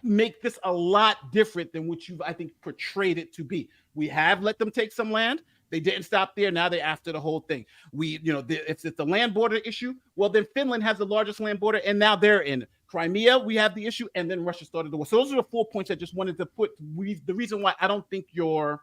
make this a lot different than what you've, I think, portrayed it to be. We have let them take some land. They didn't stop there. Now they're after the whole thing. If it's a land border issue, well, then Finland has the largest land border, and now they're in Crimea. We have the issue, and then Russia started the war. So those are the 4 points I just wanted to put. The reason why I don't think your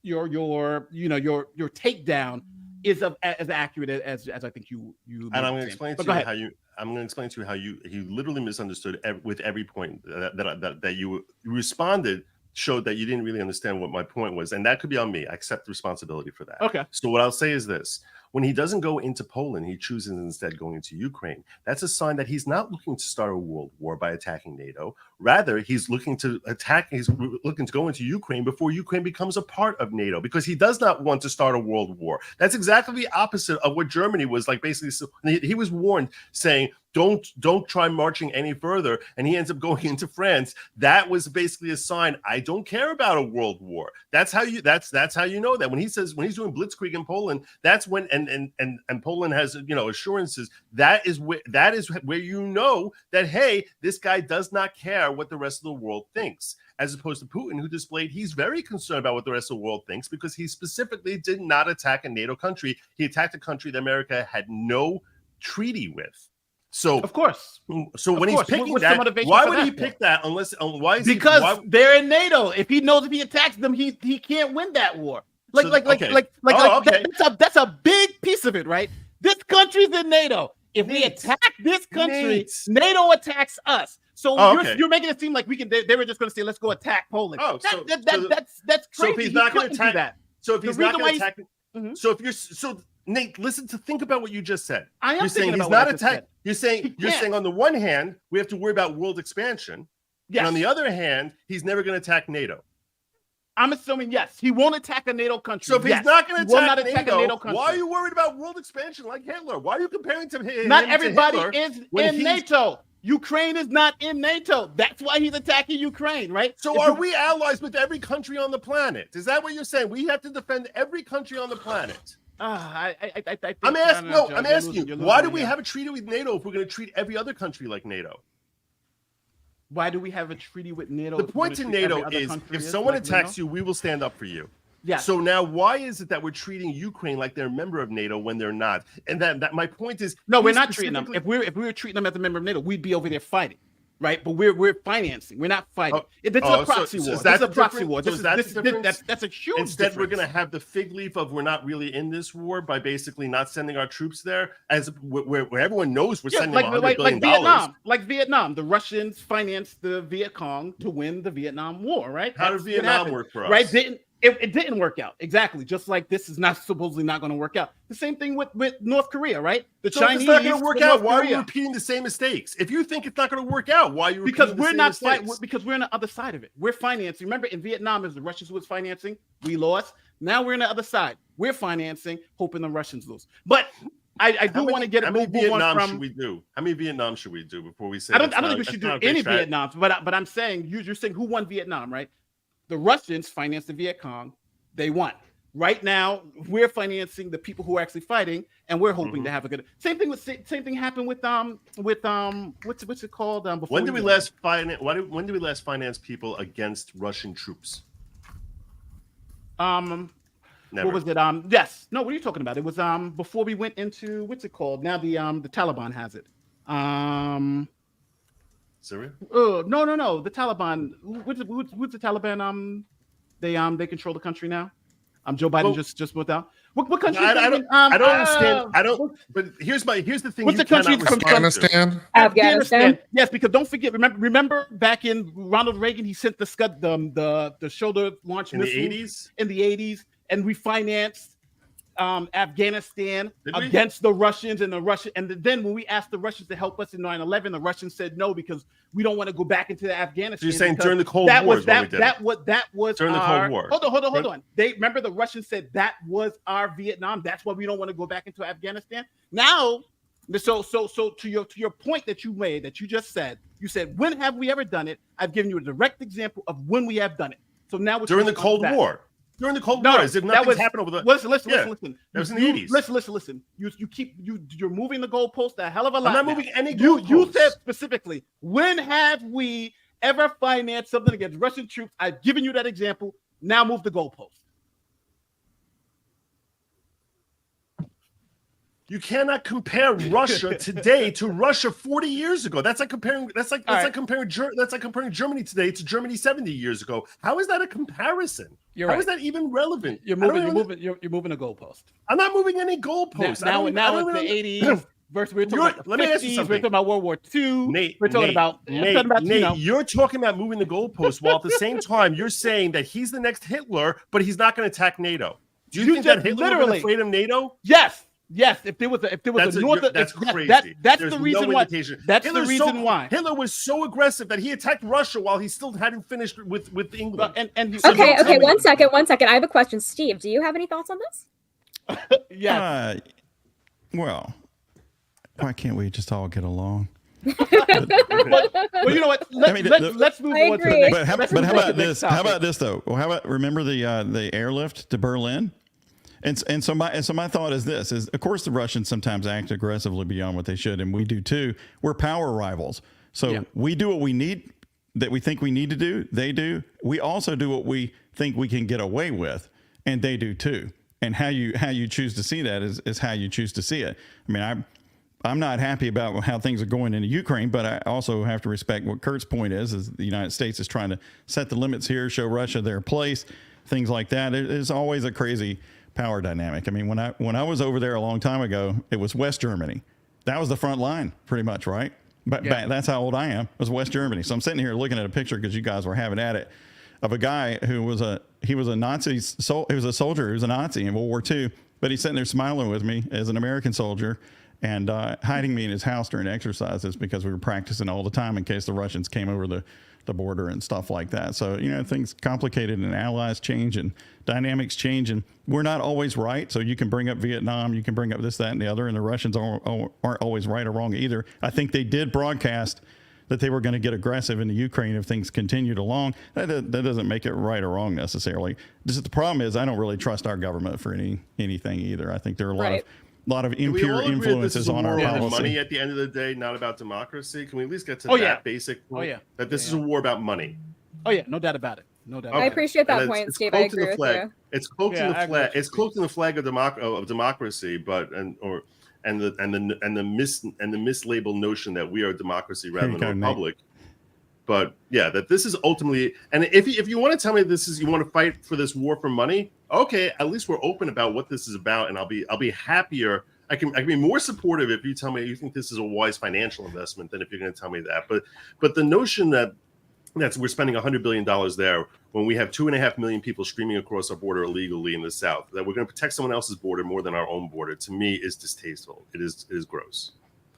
takedown is as accurate as I think you. And I'm going to explain to you how you. I'm going to explain to you how you literally misunderstood with every point that you responded. Showed that you didn't really understand what my point was, and that could be on me. I accept responsibility for that. Okay. So what I'll say is this: When he doesn't go into Poland, he chooses instead going into Ukraine. That's a sign that he's not looking to start a world war by attacking NATO. Rather, he's looking to go into Ukraine before Ukraine becomes a part of NATO, because he does not want to start a world war. That's exactly the opposite of what Germany was like. Basically, he was warned, saying, don't try marching any further, and he ends up going into France. That was basically a sign, I don't care about a world war. That's how you know that when he's doing blitzkrieg in Poland, that's when and Poland has assurances, that is where you know that, hey, this guy does not care what the rest of the world thinks, as opposed to Putin, who displayed he's very concerned about what the rest of the world thinks, because he specifically did not attack a NATO country. He attacked a country that America had no treaty with. So of course. So when he's picking that, why would he pick that because they're in NATO? If he knows if he attacks them, he can't win that war. That's a big piece of it, right? This country's in NATO. If we attack this country, NATO attacks us. So you're making it seem like we can. They were just going to say, let's go attack Poland. That's crazy. So if he's not going to attack that, so if he's not going to attack, Nate, think about what you just said. You're saying he's not attacking. You're saying on the one hand, we have to worry about world expansion. Yes. And on the other hand, he's never going to attack NATO. I'm assuming, yes, he won't attack a NATO country. So if he's not going to attack a NATO country, why are you worried about world expansion like Hitler? Why are you comparing to him? Not everybody is in NATO. Ukraine is not in NATO. That's why he's attacking Ukraine, right? So are we allies with every country on the planet? Is that what you're saying? We have to defend every country on the planet. I'm asking you, why do we have a treaty with NATO if we're going to treat every other country like NATO? Why do we have a treaty with NATO? The point in NATO is, if someone attacks you, we will stand up for you. Yeah. So now, why is it that we're treating Ukraine like they're a member of NATO when they're not? And that my point is, no, we're not treating them. If we were treating them as a member of NATO, we'd be over there fighting, right? But we're financing. We're not fighting. It's a proxy war. That's a proxy war. That's a huge. Instead, we're going to have the fig leaf of we're not really in this war by basically not sending our troops there, as where everyone knows we're sending $100 billion. Like Vietnam, the Russians financed the Viet Cong to win the Vietnam War, right? How did Vietnam work for us? Right? It didn't work out. Exactly. Just like this is supposedly not going to work out. The same thing with North Korea, right? The Chinese. It's not going to work out. Why are you repeating the same mistakes? If you think it's not going to work out, why are you repeating the same mistakes? Because we're on the other side of it. We're financing. Remember, in Vietnam, it was the Russians who was financing. We lost. Now we're on the other side. We're financing, hoping the Russians lose. But I do want to get a move on from. Should we do? How many Vietnam should we do before we say? I don't think we should do any Vietnam. But I'm saying you're saying who won Vietnam, right? The Russians financed the Viet Cong. They won. Right now, we're financing the people who are actually fighting, and we're hoping to have a good. Same thing happened with what's it called? When did we last finance people against Russian troops? Never. What was it? Yes. No. What are you talking about? It was before we went into what's it called? Now the Taliban has it. Syria? No. The Taliban. Who's the Taliban? They control the country now. Joe Biden just put out. What country? I don't understand. I don't. But here's the thing. What's the country? Afghanistan. Yes, because don't forget. Remember back in Ronald Reagan, he sent the Scud the shoulder launch missiles in the 80s, and we financed Afghanistan against the Russians and then when we asked the Russians to help us in 9/11, the Russians said no because we don't want to go back into Afghanistan. So you're saying during the Cold War that was during the Cold War. Hold on. They remember the Russians said that was our Vietnam. That's why we don't want to go back into Afghanistan. Now, so to your point that you made, that you just said, you said, when have we ever done it? I've given you a direct example of when we have done it. So now during the Cold War. During the Cold War, as if nothing's happened over the. Listen. That was in the 80s. Listen. You're moving the goalpost a hell of a lot. I'm not moving any goalposts. You said specifically, when have we ever financed something against Russian troops? I've given you that example. Now move the goalpost. You cannot compare Russia today to Russia 40 years ago. That's like comparing Germany today to Germany 70 years ago. How is that a comparison? How is that even relevant? You're moving a goalpost. I'm not moving any goalposts. Now it's the 80s. Versus we're talking about the 50s, let me ask you something. We're talking about World War II. Nate, we're talking about you're talking about moving the goalposts while at the same time you're saying that he's the next Hitler, but he's not going to attack NATO. Do you think that Hitler was afraid of NATO? Yes. Yes, if there was That's a North, that's if, crazy. that's There's the reason no why. indication. That's Hitler's the reason why. Hitler was so aggressive that he attacked Russia while he still hadn't finished with England. Okay, one second. I have a question. Steve, do you have any thoughts on this? Yes. Well, why can't we just all get along? Well, you know what? Let's move on to the next. But how about this? How about this though? Well, how about remember the airlift to Berlin? And so my thought is this: is of course the Russians sometimes act aggressively beyond what they should, and we do too. We're power rivals, so we do what we need, that we think we need to do. They do. We also do what we think we can get away with, and they do too. And how you choose to see that is how you choose to see it. I mean, I'm not happy about how things are going into Ukraine, but I also have to respect what Kurt's point is the United States is trying to set the limits here, show Russia their place, things like that. It is always a crazy power dynamic. I mean, when I was over there a long time ago, it was West Germany. That was the front line, pretty much, right? But that's how old I am. It was West Germany. So I'm sitting here looking at a picture because you guys were having at it of a guy who was a Nazi. He was a soldier. He was a Nazi in World War II. But he's sitting there smiling with me as an American soldier and hiding me in his house during exercises because we were practicing all the time in case the Russians came over the border and stuff like that. So, things complicated and allies change and dynamics change, and we're not always right. So you can bring up Vietnam, you can bring up this, that, and the other, and the Russians aren't always right or wrong either. I think they did broadcast that they were going to get aggressive into Ukraine if things continued along. That doesn't make it right or wrong necessarily. Just the problem is I don't really trust our government for anything either. I think there are a lot of impure influences on our policy. Money at the end of the day, not about democracy. Can we at least get to that basic point? That this is a war about money. Oh yeah, no doubt about it. No doubt. I appreciate that point, Steve. I agree with you. It's cloaked in the flag. It's cloaked in the flag of democracy, but the mislabeled notion that we are a democracy rather than a republic. But yeah, that this is ultimately, and if you want to tell me you want to fight for this war for money, okay, at least we're open about what this is about, and I'll be happier. I can be more supportive if you tell me you think this is a wise financial investment than if you're going to tell me that. But the notion that we're spending $100 billion there when we have 2.5 million people streaming across our border illegally in the South, that we're going to protect someone else's border more than our own border, to me is distasteful. It is gross.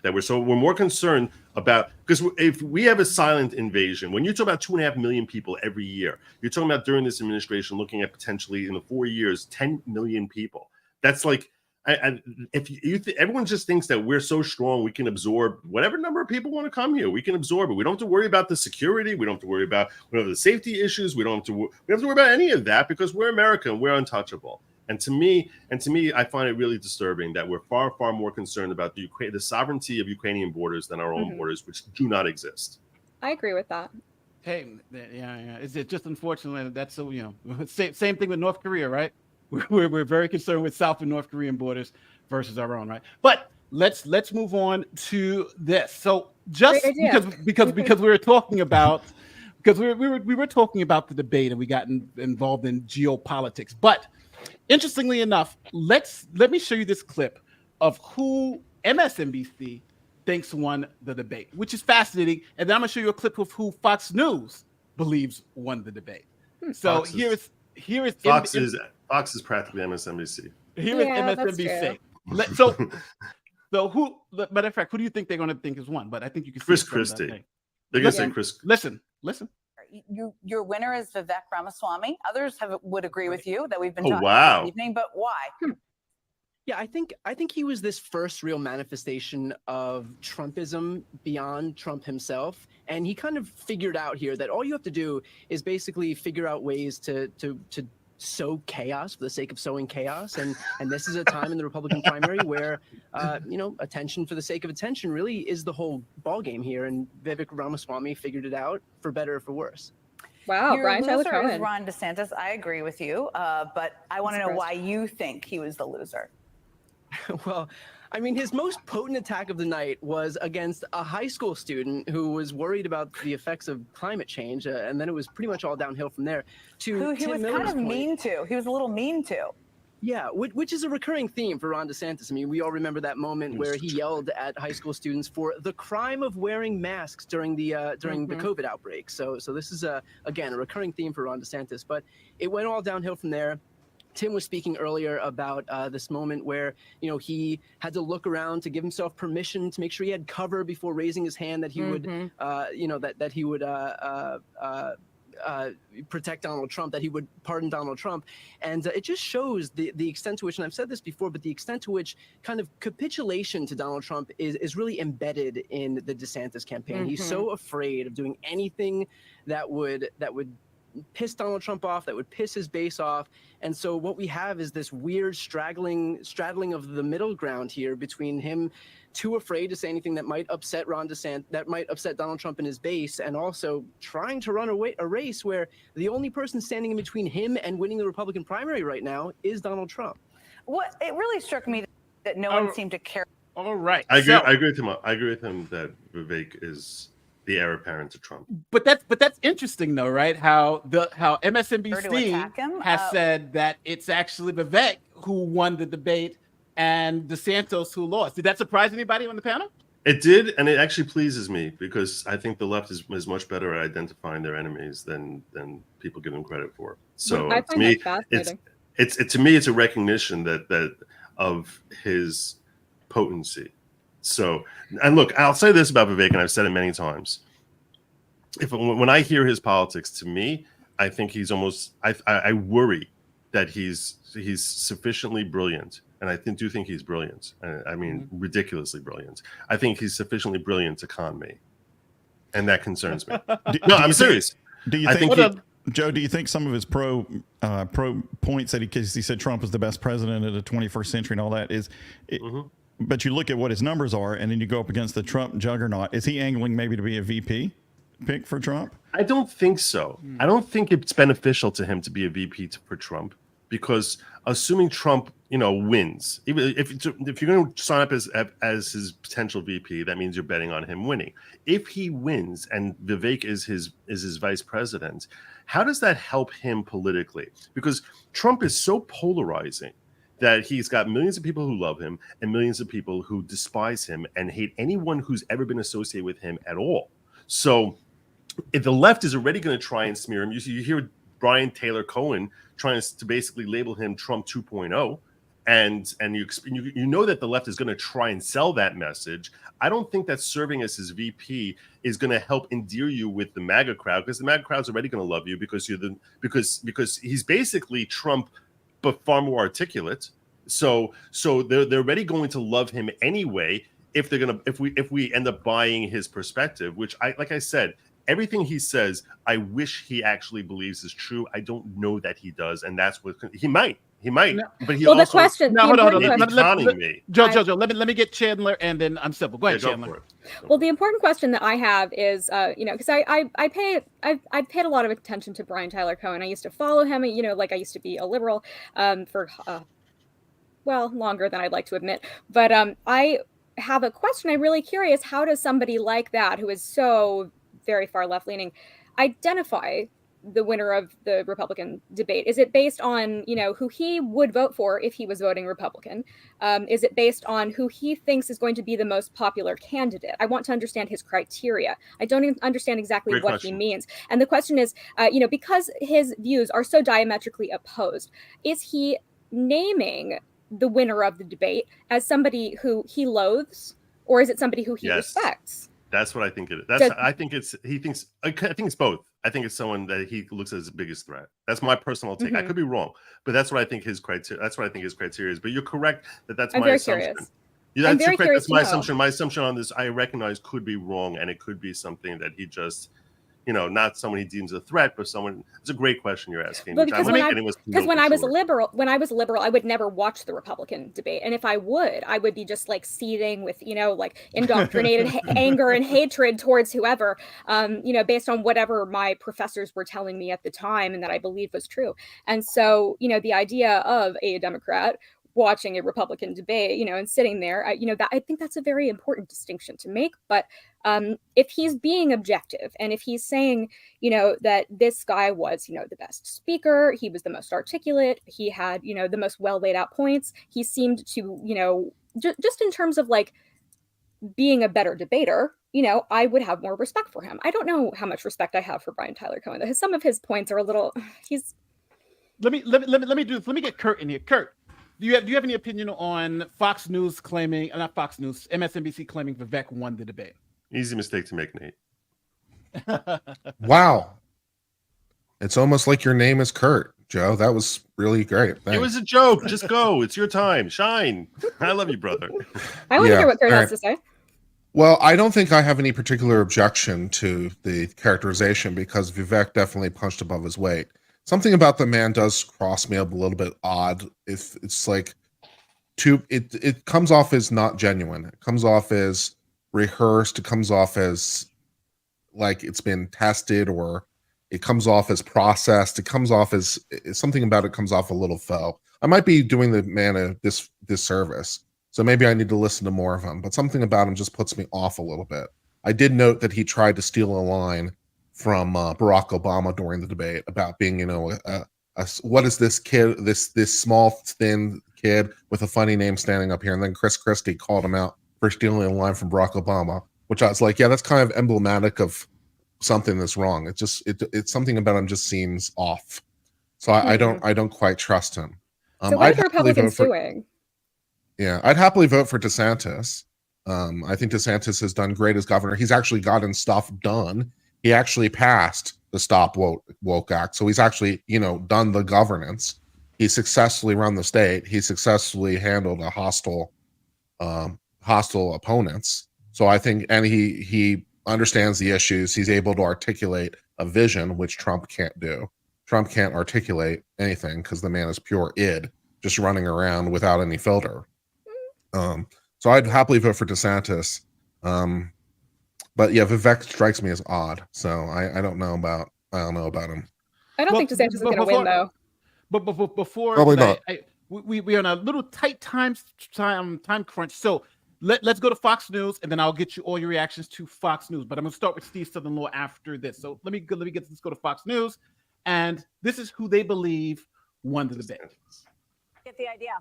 That we're more concerned about, because if we have a silent invasion, when you talk about 2.5 million people every year, you're talking about during this administration looking at potentially in the 4 years 10 million people. That's like, everyone just thinks that we're so strong we can absorb whatever number of people want to come here. We can absorb it. We don't have to worry about the security. We don't have to worry about the safety issues. We don't have to worry about any of that because we're America and we're untouchable. And to me, I find it really disturbing that we're far, far more concerned about the sovereignty of Ukrainian borders than our own borders, which do not exist. I agree with that. Hey, yeah. It's just unfortunate that's so, same thing with North Korea, right? We're very concerned with South and North Korean borders versus our own, right? But let's move on to this. So just because we were talking about we were talking about the debate and we got involved in geopolitics, but interestingly enough, let me show you this clip of who MSNBC thinks won the debate, which is fascinating. And then I'm going to show you a clip of who Fox News believes won the debate. So here is Fox is practically MSNBC. Here is MSNBC. So who? Matter of fact, who do you think they're going to think has won? But I think you can see Chris Christie. They're going to say Chris. Listen. Your winner is Vivek Ramaswamy. Others would agree with you that we've been talking about this evening, but why? Yeah, I think he was this first real manifestation of Trumpism beyond Trump himself, and he kind of figured out here that all you have to do is basically figure out ways to sow chaos for the sake of sowing chaos, and this is a time in the Republican primary where attention for the sake of attention really is the whole ball game here, and Vivek Ramaswamy figured it out for better or for worse. Wow, Your Brian Tyler loser Cohen. is Ron DeSantis. I agree with you, but I want to know why you think he was the loser. Well, I mean, his most potent attack of the night was against a high school student who was worried about the effects of climate change, and then it was pretty much all downhill from there. Who he was kind of mean to. He was a little mean to. Yeah, which is a recurring theme for Ron DeSantis. I mean, we all remember that moment where he yelled at high school students for the crime of wearing masks during the COVID outbreak. So this is again a recurring theme for Ron DeSantis. But it went all downhill from there. Tim was speaking earlier about this moment where, you know, he had to look around to give himself permission to make sure he had cover before raising his hand that he would, you know, that he would protect Donald Trump, that he would pardon Donald Trump. And it just shows the extent to which, and I've said this before, but the extent to which kind of capitulation to Donald Trump is really embedded in the DeSantis campaign. He's so afraid of doing anything that would piss Donald Trump off, that would piss his base off. And so what we have is this weird straddling of the middle ground here between him too afraid to say anything that might upset Ron DeSantis, that might upset Donald Trump and his base, and also trying to run a race where the only person standing in between him and winning the Republican primary right now is Donald Trump. What it really struck me that no one seemed to care. All right. I agree with him. I agree with him that Vivek is the heir apparent to Trump. But that's interesting though, right? How MSNBC has said that it's actually Vivek who won the debate and DeSantis who lost. Did that surprise anybody on the panel? It did, and it actually pleases me because I think the left is much better at identifying their enemies than people give them credit for. So I find that fascinating. To me, it's a recognition that of his potency. So, and look, I'll say this about Vivek, and I've said it many times. When I hear his politics, to me, I think he's almost. I worry that he's sufficiently brilliant, and I do think he's brilliant. I mean, ridiculously brilliant. I think he's sufficiently brilliant to con me, and that concerns me. No, I'm serious. Do you think, Joe? Do you think some of his pro points that he said Trump was the best president of the 21st century and all that is? But you look at what his numbers are, and then you go up against the Trump juggernaut. Is he angling maybe to be a VP pick for Trump? I don't think so. I don't think it's beneficial to him to be a VP for Trump, because assuming Trump, wins, even if you're going to sign up as his potential VP, that means you're betting on him winning. If he wins and Vivek is his vice president, how does that help him politically? Because Trump is so polarizing that he's got millions of people who love him and millions of people who despise him and hate anyone who's ever been associated with him at all. So if the left is already going to try and smear him, you hear Brian Taylor Cohen trying to basically label him Trump 2.0, and you know that the left is going to try and sell that message. I don't think that serving as his VP is going to help endear you with the MAGA crowd, because the MAGA crowd's already going to love you because because he's basically Trump but far more articulate. So they're already going to love him anyway if we end up buying his perspective, which like I said, everything he says, I wish he actually believes is true. I don't know that he does, and that's what he might. No. But he also. The question. No, hold on. Joe, let me get Chandler, and then I'm simple. Go ahead, Chandler. Well, the important question that I have is, because I've paid a lot of attention to Brian Tyler Cohen. I used to follow him. I used to be a liberal for longer than I'd like to admit. But I have a question. I'm really curious. How does somebody like that, who is so very far left leaning, identify the winner of the Republican debate? Is it based on, who he would vote for if he was voting Republican? Is it based on who he thinks is going to be the most popular candidate? I want to understand his criteria. I don't even understand exactly what he means. And the question is, because his views are so diametrically opposed, is he naming the winner of the debate as somebody who he loathes, or is it somebody who he respects? That's what I think it is. I think it's both. I think it's someone that he looks at as the biggest threat. That's my personal take. I could be wrong, but that's what I think his criteria. That's what I think his criteria is. But you're correct that's my assumption. Yeah, that's correct. That's my assumption. My assumption on this, I recognize, could be wrong, and it could be something that he just, not someone he deems a threat, but someone. It's a great question you're asking. Well, because when I was liberal, I would never watch the Republican debate, and if I would be just like seething with, indoctrinated anger and hatred towards whoever, based on whatever my professors were telling me at the time and that I believed was true. And so, the idea of a Democrat watching a Republican debate, and sitting there, I think that's a very important distinction to make. But if he's being objective, and if he's saying, that this guy was, the best speaker, he was the most articulate, he had, the most well laid out points, he seemed to, just in terms of like being a better debater, I would have more respect for him. I don't know how much respect I have for Brian Tyler Cohen. Some of his points are a little, let me get Kurt in here. Kurt, do you have any opinion on Fox News claiming, not Fox News, MSNBC claiming Vivek won the debate? Easy mistake to make, Nate. Wow. It's almost like your name is Kurt, Joe. That was really great. Thanks. It was a joke. Just go. It's your time. Shine. I love you, brother. I want to hear what Kurt has to say. Well, I don't think I have any particular objection to the characterization because Vivek definitely punched above his weight. Something about the man does cross me up a little bit odd. If it's like it comes off as not genuine. It comes off as rehearsed. It comes off as like it's been tested, or it comes off as processed. It comes off as something about it comes off a little faux. I might be doing the man a disservice. So maybe I need to listen to more of him, but something about him just puts me off a little bit. I did note that he tried to steal a line from Barack Obama during the debate about being, what is this kid, this small, thin kid with a funny name standing up here? And then Chris Christie called him out for stealing a line from Barack Obama, which I was like, yeah, that's kind of emblematic of something that's wrong. It's something about him just seems off. So I don't quite trust him. So what are the Republicans doing? Yeah, I'd happily vote for DeSantis. I think DeSantis has done great as governor. He's actually gotten stuff done. He actually passed the Stop Woke Act. So he's actually, done the governance. He successfully run the state. He successfully handled a hostile opponents. So I think, and he understands the issues. He's able to articulate a vision, which Trump can't do. Trump can't articulate anything because the man is pure id, just running around without any filter. So I'd happily vote for DeSantis. But yeah, Vivek strikes me as odd. So I don't know about him. I don't think DeSantis is going to win though. But before probably not. We're on a little tight time crunch. So let's go to Fox News, and then I'll get you all your reactions to Fox News. But I'm going to start with Steve Southern-Law after this. So let's go to Fox News, and this is who they believe won the debate. Get the idea.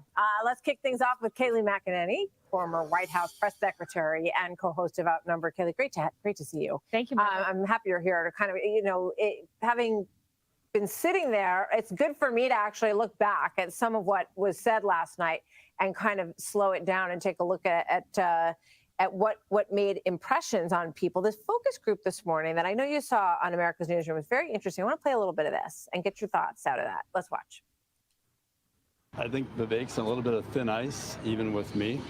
Let's kick things off with Kayleigh McEnany, former White House press secretary and co-host of Outnumbered. Kayleigh, great to see you. Thank you. I'm happy you're here to kind of, having been sitting there, it's good for me to actually look back at some of what was said last night and kind of slow it down and take a look at what made impressions on people. This focus group this morning that I know you saw on America's Newsroom was very interesting. I want to play a little bit of this and get your thoughts out of that. Let's watch. I think Vivek's a little bit of thin ice, even with me.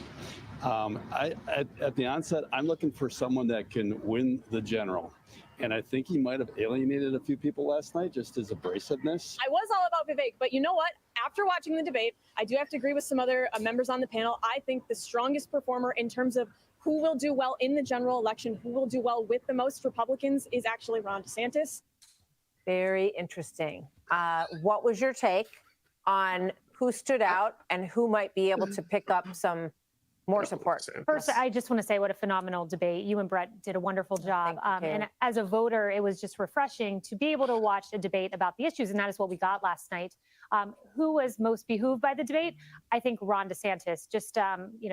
At the onset, I'm looking for someone that can win the general. And I think he might have alienated a few people last night, just his abrasiveness. I was all about Vivek, but you know what? After watching the debate, I do have to agree with some other members on the panel. I think the strongest performer in terms of who will do well in the general election, who will do well with the most Republicans, is actually Ron DeSantis. Very interesting. What was your take on who stood out and who might be able to pick up some more support? First, I just want to say what a phenomenal debate. You and Brett did a wonderful job. And as a voter, it was just refreshing to be able to watch a debate about the issues. And that is what we got last night. Who was most behooved by the debate? I think Ron DeSantis, just,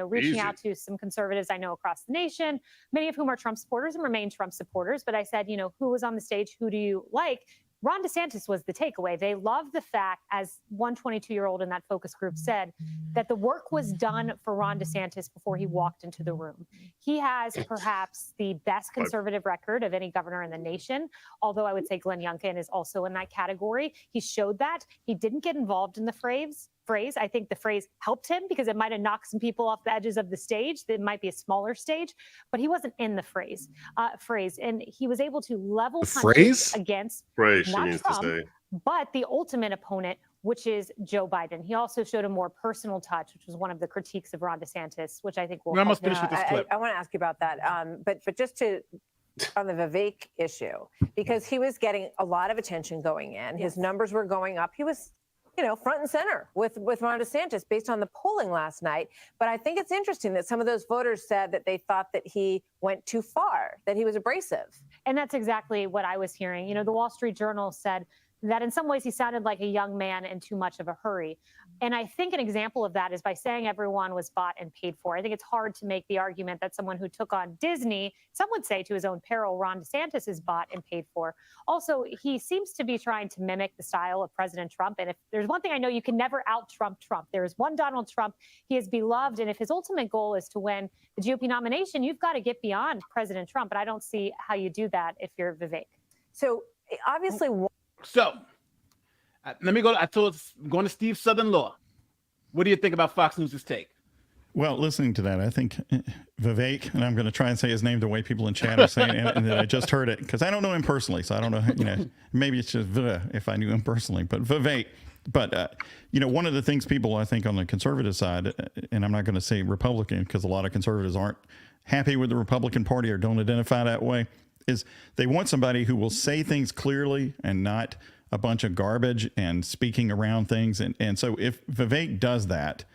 reaching out to some conservatives I know across the nation, many of whom are Trump supporters and remain Trump supporters. But I said, who was on the stage? Who do you like? Ron DeSantis was the takeaway. They loved the fact, as one 22-year-old in that focus group said, that the work was done for Ron DeSantis before he walked into the room. He has perhaps the best conservative record of any governor in the nation, although I would say Glenn Youngkin is also in that category. He showed that. He didn't get involved in the phrase. I think the phrase helped him because it might have knocked some people off the edges of the stage. It might be a smaller stage, but he wasn't in the phrase, and he was able to level punches against not Trump, but the ultimate opponent, which is Joe Biden. He also showed a more personal touch, which was one of the critiques of Ron DeSantis, which I think will. We're almost finished with this clip. I want to ask you about that, but just on the Vivek issue, because he was getting a lot of attention going in. His numbers were going up. He was front and center with Ron DeSantis based on the polling last night. But I think it's interesting that some of those voters said that they thought that he went too far, that he was abrasive. And that's exactly what I was hearing. The Wall Street Journal said that in some ways he sounded like a young man in too much of a hurry. And I think an example of that is by saying everyone was bought and paid for. I think it's hard to make the argument that someone who took on Disney, some would say to his own peril, Ron DeSantis is bought and paid for. Also, he seems to be trying to mimic the style of President Trump. And if there's one thing I know, you can never out-Trump Trump. There is one Donald Trump. He is beloved. And if his ultimate goal is to win the GOP nomination, you've got to get beyond President Trump. But I don't see how you do that if you're Vivek. So obviously... So let me go. I'm going to Steve Southern Law. What do you think about Fox News' take? Well, listening to that, I think Vivek, and I'm going to try and say his name the way people in chat are saying it, and I just heard it because I don't know him personally, so I don't know. Maybe it's just if I knew him personally, but Vivek. But one of the things people I think on the conservative side, and I'm not going to say Republican because a lot of conservatives aren't happy with the Republican Party or don't identify that way, is they want somebody who will say things clearly and not a bunch of garbage and speaking around things. And so if Vivek does that,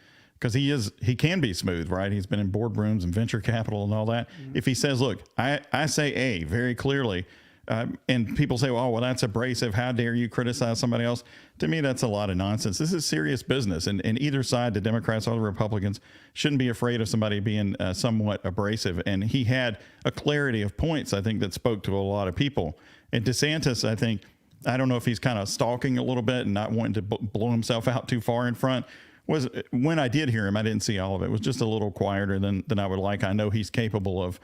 because he can be smooth, right? He's been in boardrooms and venture capital and all that. Mm-hmm. If he says, look, I say A very clearly, and people say, well, that's abrasive. How dare you criticize somebody else? To me, that's a lot of nonsense. This is serious business. And either side, the Democrats or the Republicans, shouldn't be afraid of somebody being somewhat abrasive. And he had a clarity of points, I think, that spoke to a lot of people. And DeSantis, I don't know if he's kind of stalking a little bit and not wanting to blow himself out too far in front. When I did hear him, I didn't see all of it. It was just a little quieter than I would like. I know he's capable of,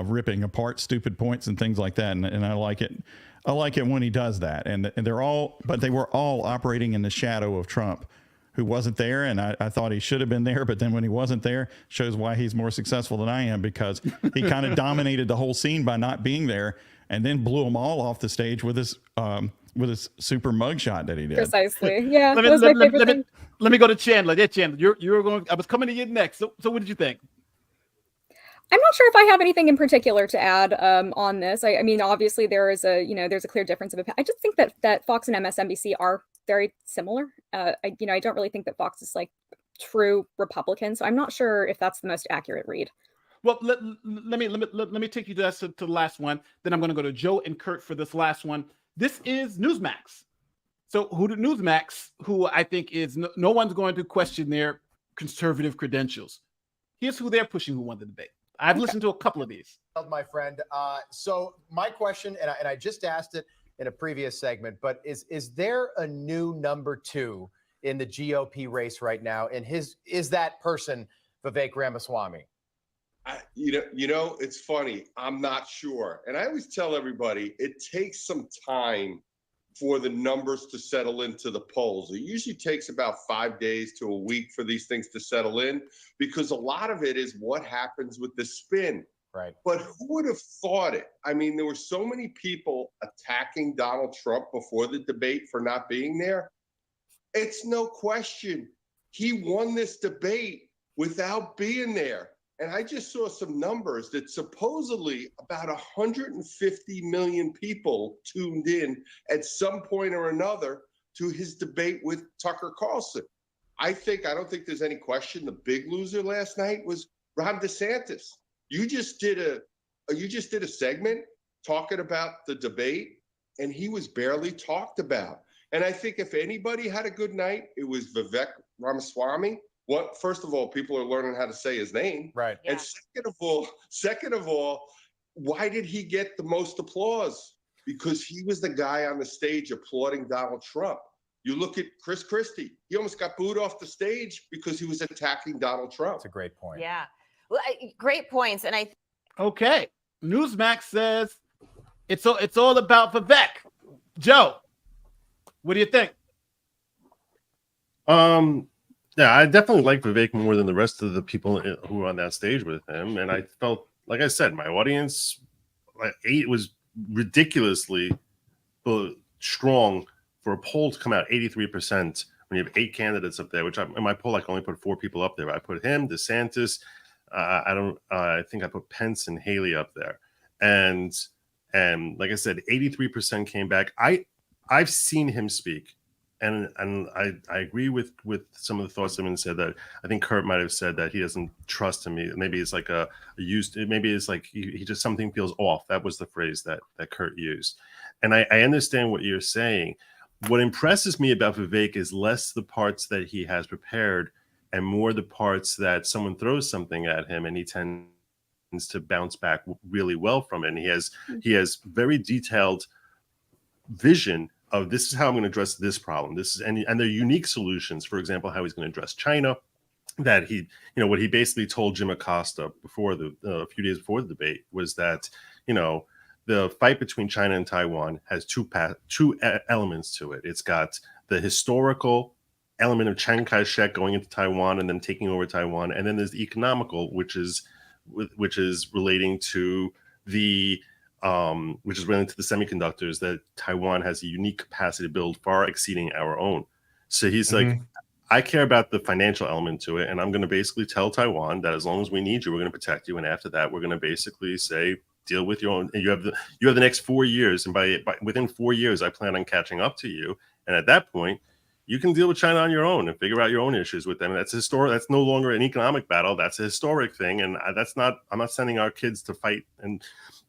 ripping apart stupid points and things like that. And I like it. I like it when he does that. And they were all operating in the shadow of Trump, who wasn't there. And I thought he should have been there. But then when he wasn't there, shows why he's more successful than I am, because he kind of dominated the whole scene by not being there and then blew them all off the stage with his super mugshot that he did. Precisely. Yeah. Let me go to Chandler. Yeah, Chandler, you're going. I was coming to you next. So what did you think? I'm not sure if I have anything in particular to add on this. I mean, obviously there's a clear difference of opinion. I just think that Fox and MSNBC are very similar. I don't really think that Fox is like true Republican, so I'm not sure if that's the most accurate read. Well, let me take you to the last one. Then I'm going to go to Joe and Kurt for this last one. This is Newsmax. So Newsmax, who I think is no one's going to question their conservative credentials. Here's who they're pushing who won the debate. I've listened to a couple of these. My friend. So my question, and I just asked it in a previous segment, but is there a new number two in the GOP race right now? And is that person Vivek Ramaswamy? It's funny. I'm not sure. And I always tell everybody it takes some time for the numbers to settle into the polls. It usually takes about 5 days to a week for these things to settle in, because a lot of it is what happens with the spin. Right. But who would have thought it? I mean, there were so many people attacking Donald Trump before the debate for not being there. It's no question. He won this debate without being there. And I just saw some numbers that supposedly about 150 million people tuned in at some point or another to his debate with Tucker Carlson. I don't think there's any question the big loser last night was Ron DeSantis. You just did a segment talking about the debate, and he was barely talked about. And I think if anybody had a good night, it was Vivek Ramaswamy. First of all, people are learning how to say his name. Right. And second of all, why did he get the most applause? Because he was the guy on the stage applauding Donald Trump. You look at Chris Christie, he almost got booed off the stage because he was attacking Donald Trump. That's a great point. Yeah. Well, great points. And Okay. Newsmax says it's all about Vivek. Joe, what do you think? Yeah, I definitely like Vivek more than the rest of the people who were on that stage with him. And I felt, like I said, my audience was ridiculously strong for a poll to come out 83% when you have 8 candidates up there, which in my poll, I can only put 4 people up there. I put him, DeSantis. I think I put Pence and Haley up there. And like I said, 83% came back. I've seen him speak. and I agree with some of the thoughts that have been said. That I think Kurt might have said that he doesn't trust him. Maybe it's like a used. Maybe it's like he just something feels off. That was the phrase that Kurt used, and I understand what you're saying. What impresses me about Vivek is less the parts that he has prepared and more the parts that someone throws something at him and he tends to bounce back really well from it. And he has very detailed vision of this is how I'm going to address this problem. This is and they're unique solutions. For example, how he's going to address China. That he, what he basically told Jim Acosta before a few days before the debate was that, the fight between China and Taiwan has two elements to it. It's got the historical element of Chiang Kai-shek going into Taiwan and then taking over Taiwan, and then there's the economical, which is relating to the semiconductors that Taiwan has a unique capacity to build far exceeding our own. So he's like, I care about the financial element to it, and I'm going to basically tell Taiwan that as long as we need you, we're going to protect you, and after that, we're going to basically say, deal with your own. You have the next 4 years, and by within 4 years, I plan on catching up to you, and at that point, you can deal with China on your own and figure out your own issues with them. And that's historic. That's no longer an economic battle. That's a historic thing, and I'm not sending our kids to fight and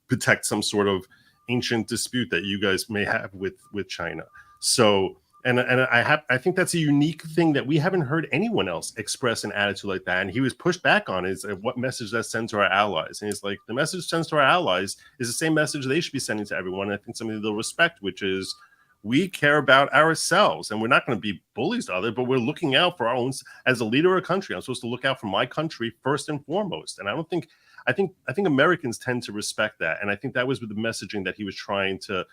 protect some sort of ancient dispute that you guys may have with China. So. And I think that's a unique thing that we haven't heard anyone else express an attitude like that. And he was pushed back on is what message that sends to our allies. And he's like, the message sends to our allies is the same message they should be sending to everyone. And I think something they'll respect, which is we care about ourselves and we're not going to be bullies to others, but we're looking out for our own. As a leader of a country, I'm supposed to look out for my country first and foremost. And I think Americans tend to respect that. And I think that was with the messaging that he was trying to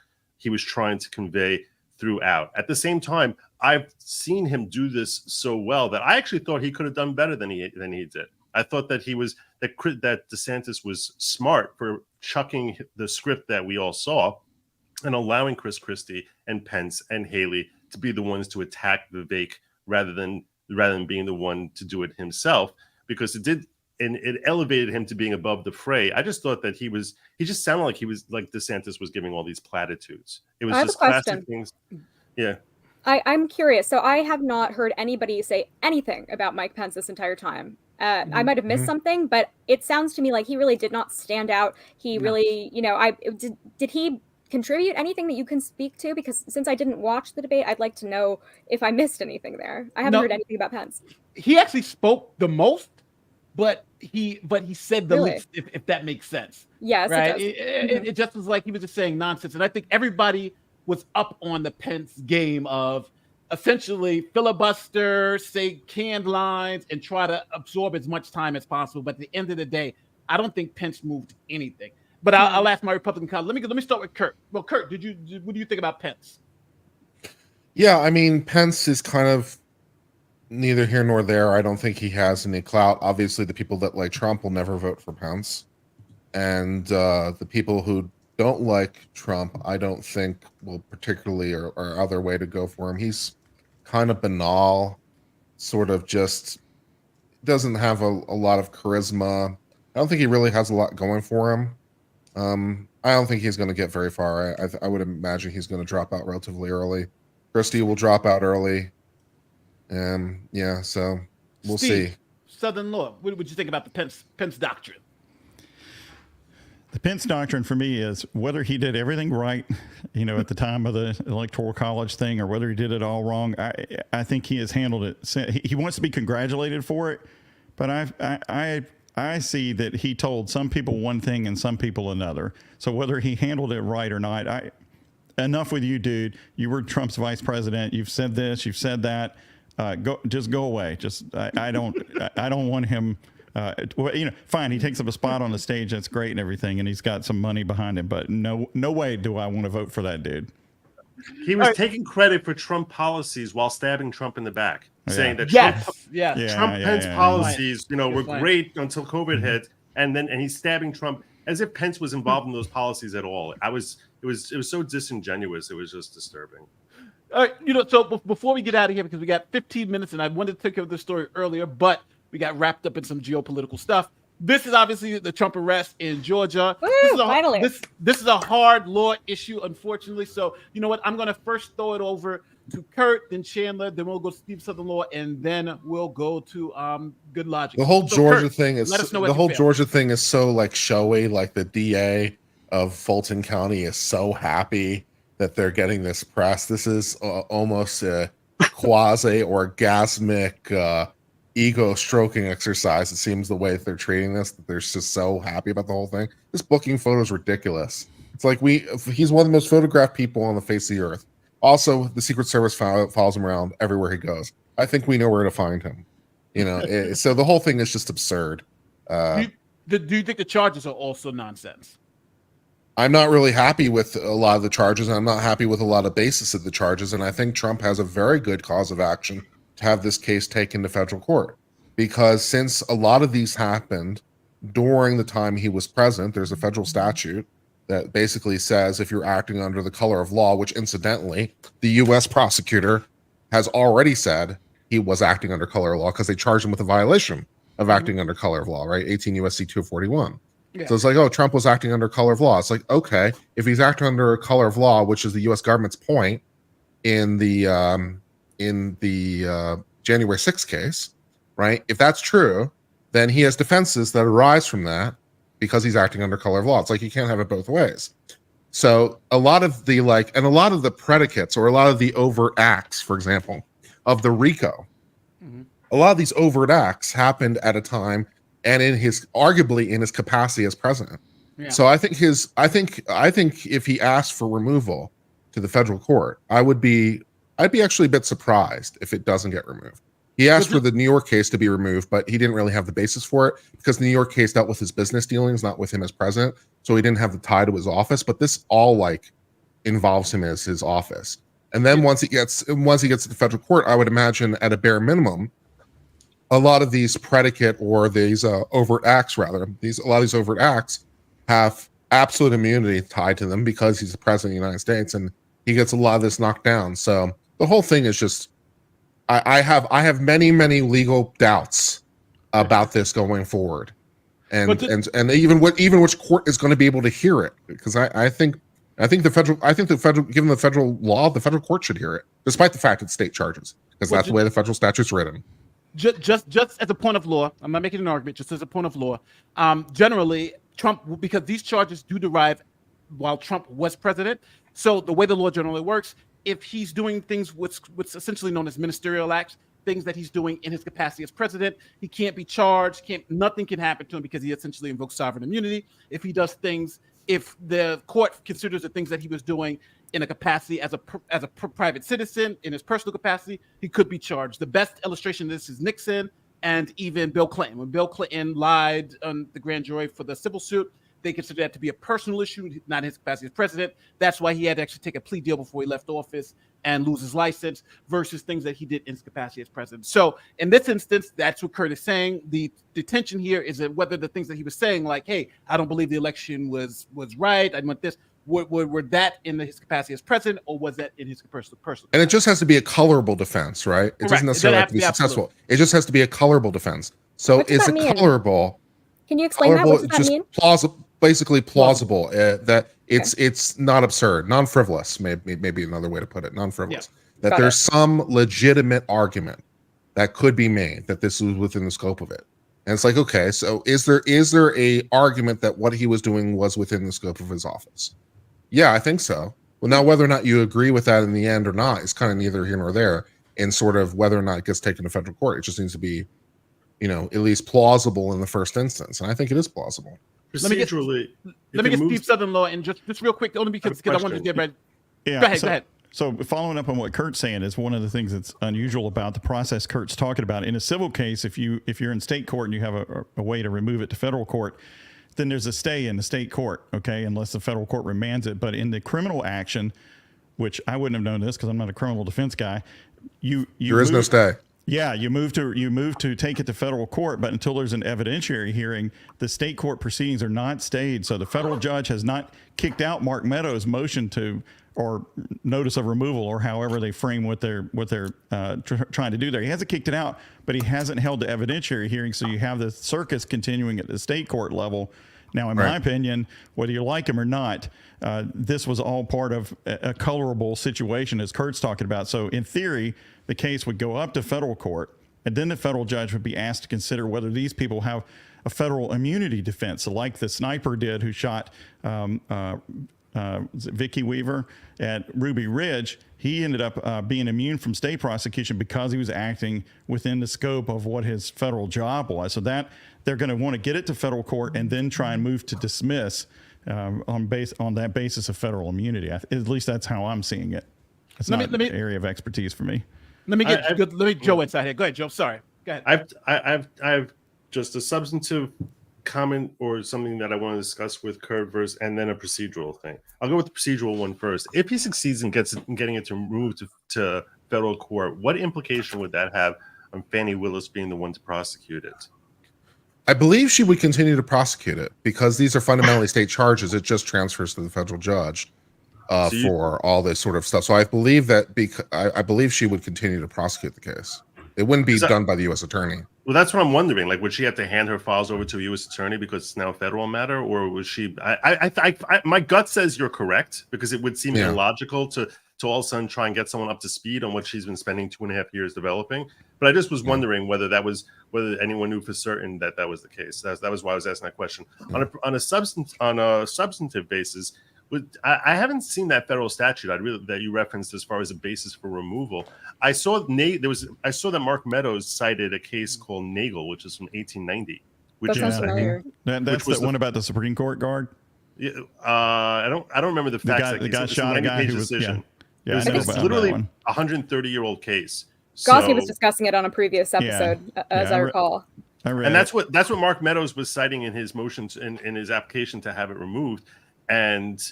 convey throughout. At the same time, I've seen him do this so well that I actually thought he could have done better than he did. I thought that that DeSantis was smart for chucking the script that we all saw and allowing Chris Christie and Pence and Haley to be the ones to attack Vivek rather than being the one to do it himself, because it elevated him to being above the fray. I just thought that he just sounded like DeSantis was giving all these platitudes. It was just classic things. Yeah. I'm curious. So I have not heard anybody say anything about Mike Pence this entire time. I might have missed something, but it sounds to me like he really did not stand out. He really, did he contribute anything that you can speak to? Because since I didn't watch the debate, I'd like to know if I missed anything there. I haven't heard anything about Pence. He actually spoke the most. But he said the least, if that makes sense. Yes, right. It just was like he was just saying nonsense, and I think everybody was up on the Pence game of essentially filibuster, say canned lines, and try to absorb as much time as possible. But at the end of the day, I don't think Pence moved anything. But I'll ask my Republican colleague. Let me start with Kurt. Well, Kurt, what do you think about Pence? Yeah, I mean, Pence is kind of neither here nor there. I don't think he has any clout. Obviously, the people that like Trump will never vote for Pence. And the people who don't like Trump, I don't think will particularly or other way to go for him. He's kind of banal, sort of just doesn't have a lot of charisma. I don't think he really has a lot going for him. I don't think he's going to get very far. I would imagine he's going to drop out relatively early. Christie will drop out early. So we'll see. Southern Law, what would you think about the Pence doctrine? The Pence doctrine for me is whether he did everything right, at the time of the Electoral College thing, or whether he did it all wrong. I think he has handled it. He wants to be congratulated for it, but I see that he told some people one thing and some people another. So whether he handled it right or not, enough with you, dude. You were Trump's vice president. You've said this. You've said that. Go away. I don't want him. Fine. He takes up a spot on the stage. That's great and everything. And he's got some money behind him, but no way do I want to vote for that dude. He was taking credit for Trump policies while stabbing Trump in the back, saying that Trump Pence policies, were great until COVID hit. And he's stabbing Trump as if Pence was involved in those policies at all. It was so disingenuous. It was just disturbing. All right, so before we get out of here, because we got 15 minutes, and I wanted to take care of this story earlier, but we got wrapped up in some geopolitical stuff. This is obviously the Trump arrest in Georgia. Woo, this is a hard law issue, unfortunately. So you know what? I'm going to first throw it over to Kurt, then Chandler, then we'll go to Steve Southern Law, and then we'll go to Good Logic. The whole So, Georgia Kurt, thing is let us know the what whole you feel. Georgia thing is so like showy. Like the DA of Fulton County is so happy that they're getting this press. This is almost a quasi orgasmic ego stroking exercise. It seems the way that they're treating this, that they're just so happy about the whole thing. This booking photo is ridiculous. It's like he's one of the most photographed people on the face of the earth. Also, the Secret Service follows him around everywhere he goes. I think we know where to find him. You know, so the whole thing is just absurd. Do you think the charges are also nonsense? I'm not really happy with a lot of the charges, and I'm not happy with a lot of basis of the charges. And I think Trump has a very good cause of action to have this case taken to federal court, because since a lot of these happened during the time he was president, there's a federal statute that basically says if you're acting under the color of law, which incidentally, the U.S. prosecutor has already said he was acting under color of law because they charged him with a violation of acting under color of law, right? 18 U.S.C. 241. Yeah. So it's like, oh, Trump was acting under color of law. It's like, okay, if he's acting under a color of law, which is the U.S. government's point in the January 6th case, right? If that's true, then he has defenses that arise from that because he's acting under color of law. It's like you can't have it both ways. So a lot of the predicates or a lot of the overt acts, for example, of the RICO, a lot of these overt acts happened at a time and arguably in his capacity as president. Yeah. So I think if he asked for removal to the federal court, I'd be actually a bit surprised if it doesn't get removed. He asked for the New York case to be removed, but he didn't really have the basis for it because the New York case dealt with his business dealings, not with him as president. So he didn't have the tie to his office, but this all involves him as his office. And then once he gets to the federal court, I would imagine at a bare minimum, a lot of these predicate or these overt acts, a lot of these overt acts have absolute immunity tied to them because he's the president of the United States and he gets a lot of this knocked down. So the whole thing is just, I have many legal doubts about this going forward, and even which court is going to be able to hear it, because I think the federal given the federal law, the federal court should hear it, despite the fact it's state charges, because that's the way the federal statute's written. Just as a point of law, I'm not making an argument, just as a point of law, generally Trump, because these charges do derive while Trump was president. So the way the law generally works, if he's doing things what's essentially known as ministerial acts, things that he's doing in his capacity as president, he can't be charged, nothing can happen to him because he essentially invokes sovereign immunity. If he does things, if the court considers the things that he was doing in a capacity as a private citizen, in his personal capacity, he could be charged. The best illustration of this is Nixon and even Bill Clinton. When Bill Clinton lied on the grand jury for the civil suit, they considered that to be a personal issue, not his capacity as president. That's why he had to actually take a plea deal before he left office and lose his license versus things that he did in his capacity as president. So in this instance, that's what Kurt is saying. The tension here is that whether the things that he was saying, like, hey, I don't believe the election was right, I want this, were that in his capacity as president, or was that in his personal? And it just has to be a colorable defense, right? It doesn't necessarily have to be successful. Absolute. It just has to be a colorable defense. So is it colorable? Can you explain that? What does that mean? Basically plausible. That it's not absurd, non-frivolous. Maybe another way to put it, non-frivolous. Yeah. That there's some legitimate argument that could be made that this was within the scope of it. And it's like, okay, so is there a argument that what he was doing was within the scope of his office? Yeah, I think so. Well, now whether or not you agree with that in the end or not is kind of neither here nor there in sort of whether or not it gets taken to federal court. It just needs to be, at least plausible in the first instance. And I think it is plausible. Procedurally, let me get Steve Southern Law and just real quick, only because I wanted to get ready. Yeah, go ahead. So following up on what Kurt's saying is one of the things that's unusual about the process Kurt's talking about. In a civil case, if you're in state court and you have a way to remove it to federal court, then there's a stay in the state court, okay, unless the federal court remands it. But in the criminal action, which I wouldn't have known this because I'm not a criminal defense guy, there is no stay. Yeah, you move to take it to federal court, but until there's an evidentiary hearing, the state court proceedings are not stayed. So the federal judge has not kicked out Mark Meadows' motion or notice of removal, or however they frame what they're trying to do there. He hasn't kicked it out, but he hasn't held the evidentiary hearing. So you have the circus continuing at the state court level Now, in my opinion, whether you like him or not, this was all part of a colorable situation, as Kurt's talking about. So in theory, the case would go up to federal court, and then the federal judge would be asked to consider whether these people have a federal immunity defense, so like the sniper did who shot Vicky Weaver at Ruby Ridge. He ended up being immune from state prosecution because he was acting within the scope of what his federal job was. So that they're going to want to get it to federal court and then try and move to dismiss on that basis of federal immunity. At least that's how I'm seeing it. It's not an area of expertise for me. Let me Joe inside here. Go ahead, Joe. Sorry. Go ahead. I've just a substantive comment or something that I want to discuss with Kurt versus, and then a procedural thing. I'll go with the procedural one first. If he succeeds in getting it to move to federal court, what implication would that have on Fani Willis being the one to prosecute it? I believe she would continue to prosecute it because these are fundamentally state charges. It just transfers to the federal judge for all this sort of stuff. So I believe that I believe she would continue to prosecute the case. It wouldn't be done by the U.S. attorney. Well, that's what I'm wondering. Like, would she have to hand her files over to a U.S. attorney because it's now a federal matter, or was she? My gut says you're correct because it would seem illogical to all of a sudden try and get someone up to speed on what she's been spending 2.5 years developing. But I just was wondering whether anyone knew for certain that was the case. That was why I was asking that question. On a substantive basis. I haven't seen that federal statute that you referenced as far as a basis for removal. I saw that Mark Meadows cited a case called Nagel, which is from 1890. Which that's the one about the Supreme Court guard. Yeah, I don't remember the facts. The guy shot a guy who was decision. It's literally a 130-year-old case. Gossi was discussing it on a previous episode, as I recall. And that's what Mark Meadows was citing in his motions in his application to have it removed. And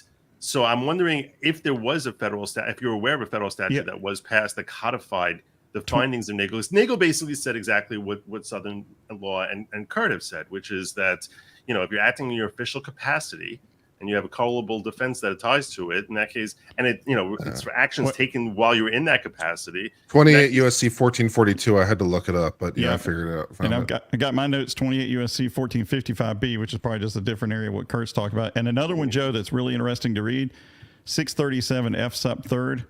so I'm wondering if there was a federal statute, if you're aware of a federal statute that was passed that codified the findings of Nagel. Nagel basically said exactly what Southern law and Kurt have said, which is that, if you're acting in your official capacity and you have a culpable defense that ties to it, in that case, and it's for actions taken while you're in that capacity. 28 USC 1442. I had to look it up, but I figured it out. And I got my notes, 28 USC 1455B, which is probably just a different area of what Kurt's talking about. And another one, Joe, that's really interesting to read, 637 F sub 3rd.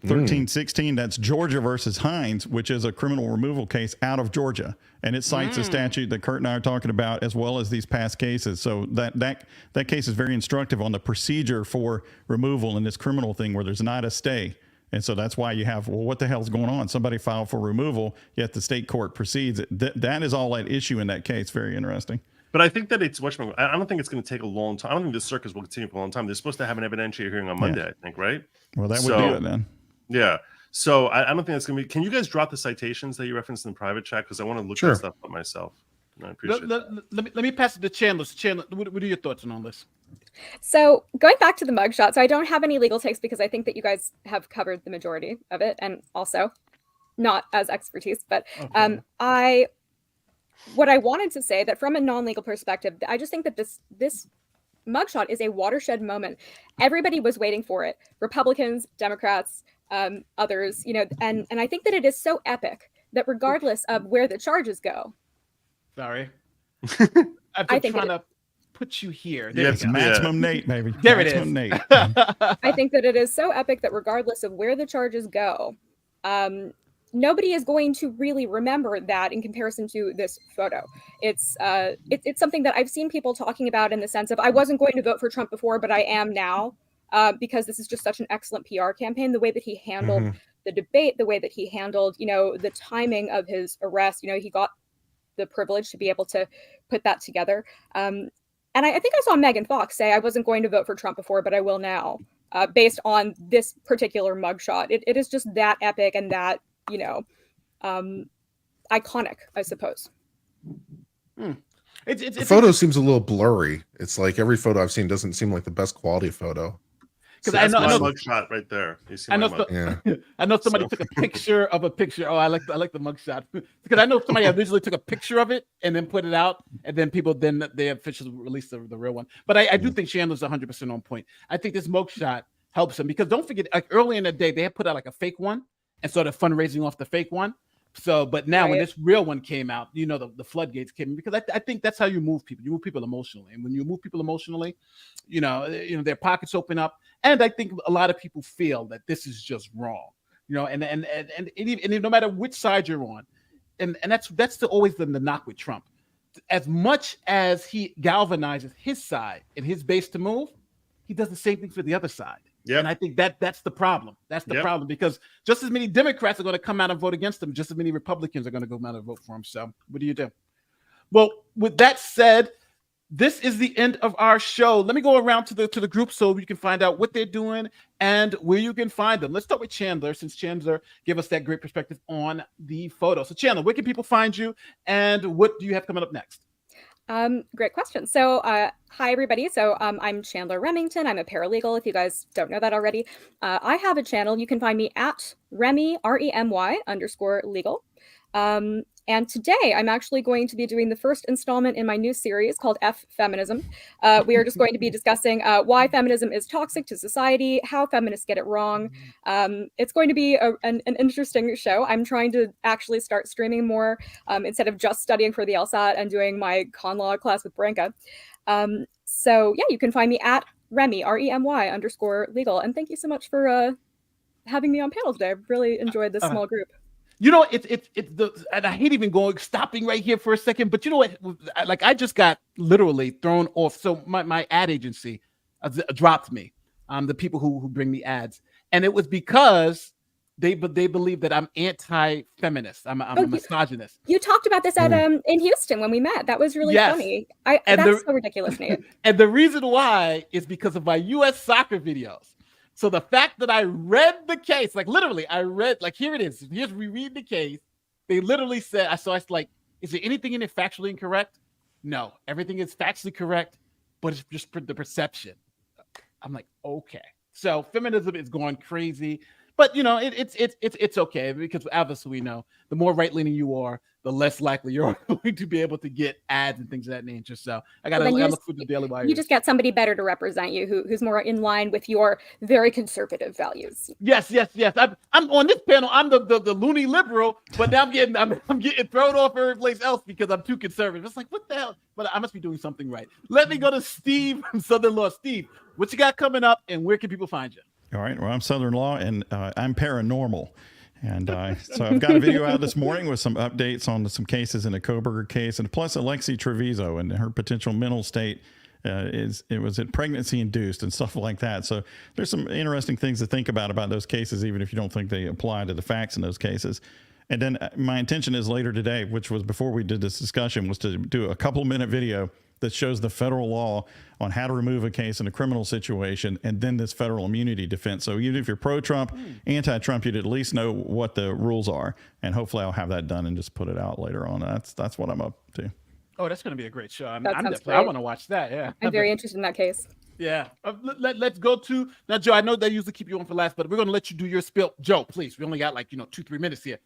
1316, that's Georgia versus Hines, which is a criminal removal case out of Georgia, and it cites a statute that Kurt and I are talking about, as well as these past cases. So that case is very instructive on the procedure for removal in this criminal thing where there's not a stay. And so that's why you have, what the hell's going on? Somebody filed for removal, yet the state court proceeds. That is all at issue in that case. Very interesting. But I think that I don't think it's going to take a long time. I don't think this circus will continue for a long time. They're supposed to have an evidentiary hearing on Monday, I think, right? Well, that would do it then. Yeah. So I don't think that's going to be. Can you guys drop the citations that you referenced in the private chat? Because I want to look that stuff up myself. I appreciate let me pass it to Chandler. Chandler, what are your thoughts on all this? So going back to the mugshot, so I don't have any legal takes because I think that you guys have covered the majority of it, and also not as expertise. But what I wanted to say that from a non-legal perspective, I just think that this mugshot is a watershed moment. Everybody was waiting for it. Republicans, Democrats, others, and I think that it is so epic that regardless of where the charges go. Sorry. I'm trying to put you here. Maximum Nate, baby. There maximum it is. Nate. I think that it is so epic that regardless of where the charges go, nobody is going to really remember that in comparison to this photo. It's something that I've seen people talking about in the sense of, I wasn't going to vote for Trump before, but I am now, because this is just such an excellent PR campaign. The way that he handled the debate, the way that he handled, the timing of his arrest, he got the privilege to be able to put that together. And I think I saw Megan Fox say, I wasn't going to vote for Trump before, but I will now, based on this particular mugshot. It is just that epic and that, iconic, I suppose. The photo seems a little blurry. It's like every photo I've seen doesn't seem like the best quality photo. Because I know mugshot right there. I know somebody took a picture of a picture. Oh, I like the mugshot because I know somebody originally took a picture of it and then put it out, and then they officially released the real one. But I do think Chandler's 100% on point. I think this mugshot helps him because don't forget, like early in the day they had put out like a fake one and started fundraising off the fake one. So, but now when this real one came out, you know, the floodgates came in, because I think that's how you move people. You move people emotionally, and when you move people emotionally, you know, their pockets open up, and I think a lot of people feel that this is just wrong, you know, and no matter which side you're on, and that's always the knock with Trump. As much as he galvanizes his side and his base to move, he does the same thing for the other side. Yeah, and I think that's the problem. That's the problem, because just as many Democrats are going to come out and vote against him, just as many Republicans are going to go out and vote for him. So what do you do? Well, with that said, this is the end of our show. Let me go around to the group so you can find out what they're doing and where you can find them. Let's start with Chandler, since Chandler gave us that great perspective on the photo. So Chandler, where can people find you, and what do you have coming up next? Great question. So, hi everybody. So, I'm Chandler Remington. I'm a paralegal, if you guys don't know that already. I have a channel. You can find me at Remy, REMY_legal. And today I'm actually going to be doing the first installment in my new series called F Feminism. We are just going to be discussing why feminism is toxic to society, how feminists get it wrong. It's going to be an interesting show. I'm trying to actually start streaming more instead of just studying for the LSAT and doing my con law class with Branka. So yeah, you can find me at Remy, REMY_legal. And thank you so much for having me on panel today. I've really enjoyed this small group. You know, and I hate even stopping right here for a second, but you know what? Like, I just got literally thrown off. So my ad agency dropped me, the people who bring me ads, and it was because they believe that I'm anti-feminist. I'm a misogynist. You talked about this at in Houston when we met. That was really funny. That's so ridiculous, Nate. And the reason why is because of my U.S. soccer videos. So the fact that I read the case, like literally, I read, like, here it is. Here's we read the case. They literally said, I was like, is there anything in it factually incorrect? No, everything is factually correct, but it's just the perception. I'm like, okay. So feminism is going crazy, but you know, it's okay, because obviously we know the more right leaning you are, the less likely you're going to be able to get ads and things of that nature. So I got to look through the Daily Wire. You just get somebody better to represent you, who's more in line with your very conservative values. Yes. I'm on this panel. I'm the loony liberal, but now I'm getting thrown off every place else because I'm too conservative. It's like, what the hell? But I must be doing something right. Let me go to Steve from Southern Law. Steve, what you got coming up, and where can people find you? All right. Well, I'm Southern Law, and I'm paranormal. And so I've got a video out this morning with some updates on some cases in the Koberger case, and plus Alexi Treviso and her potential mental state. Was it pregnancy induced and stuff like that. So there's some interesting things to think about those cases, even if you don't think they apply to the facts in those cases. And then my intention is later today, which was before we did this discussion, was to do a couple-minute video that shows the federal law on how to remove a case in a criminal situation, and then this federal immunity defense. So even if you're pro-Trump, anti-Trump, you'd at least know what the rules are. And hopefully I'll have that done and just put it out later on. That's what I'm up to. Oh, that's going to be a great show. I want to watch that. Yeah, I'm very interested in that case. Yeah. Let's go to now, Joe. I know they usually keep you on for last, but we're going to let you do your spiel. Joe, please. We only got 2-3 minutes here.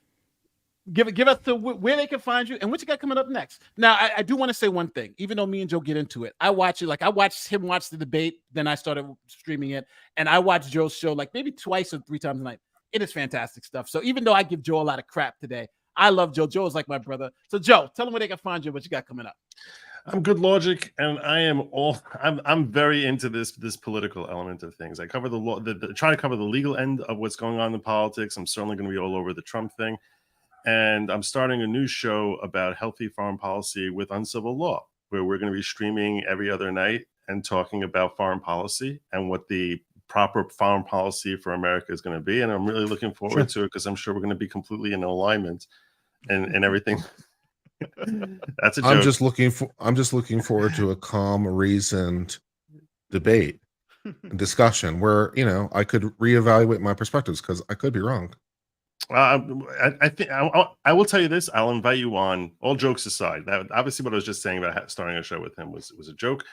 Give us where they can find you and what you got coming up next. Now, I do want to say one thing. Even though me and Joe get into it, I watch it. Like, I watched him watch the debate, then I started streaming it, and I watched Joe's show like maybe 2 or 3 times a night. It is fantastic stuff. So even though I give Joe a lot of crap today, I love Joe. Joe is like my brother. So Joe, tell them where they can find you. What you got coming up? I'm good Lawgic, and I'm very into this political element of things. I cover the law, try to cover the legal end of what's going on in politics. I'm certainly going to be all over the Trump thing. And I'm starting a new show about healthy foreign policy with Uncivil Law, where we're going to be streaming every other night and talking about foreign policy and what the proper foreign policy for America is going to be. And I'm really looking forward to it, because I'm sure we're going to be completely in alignment and everything. That's a joke. I'm just looking forward to a calm, reasoned debate and discussion where, I could reevaluate my perspectives, because I could be wrong. I think I will tell you this. I'll invite you on. All jokes aside, that obviously what I was just saying about starting a show with him was a joke.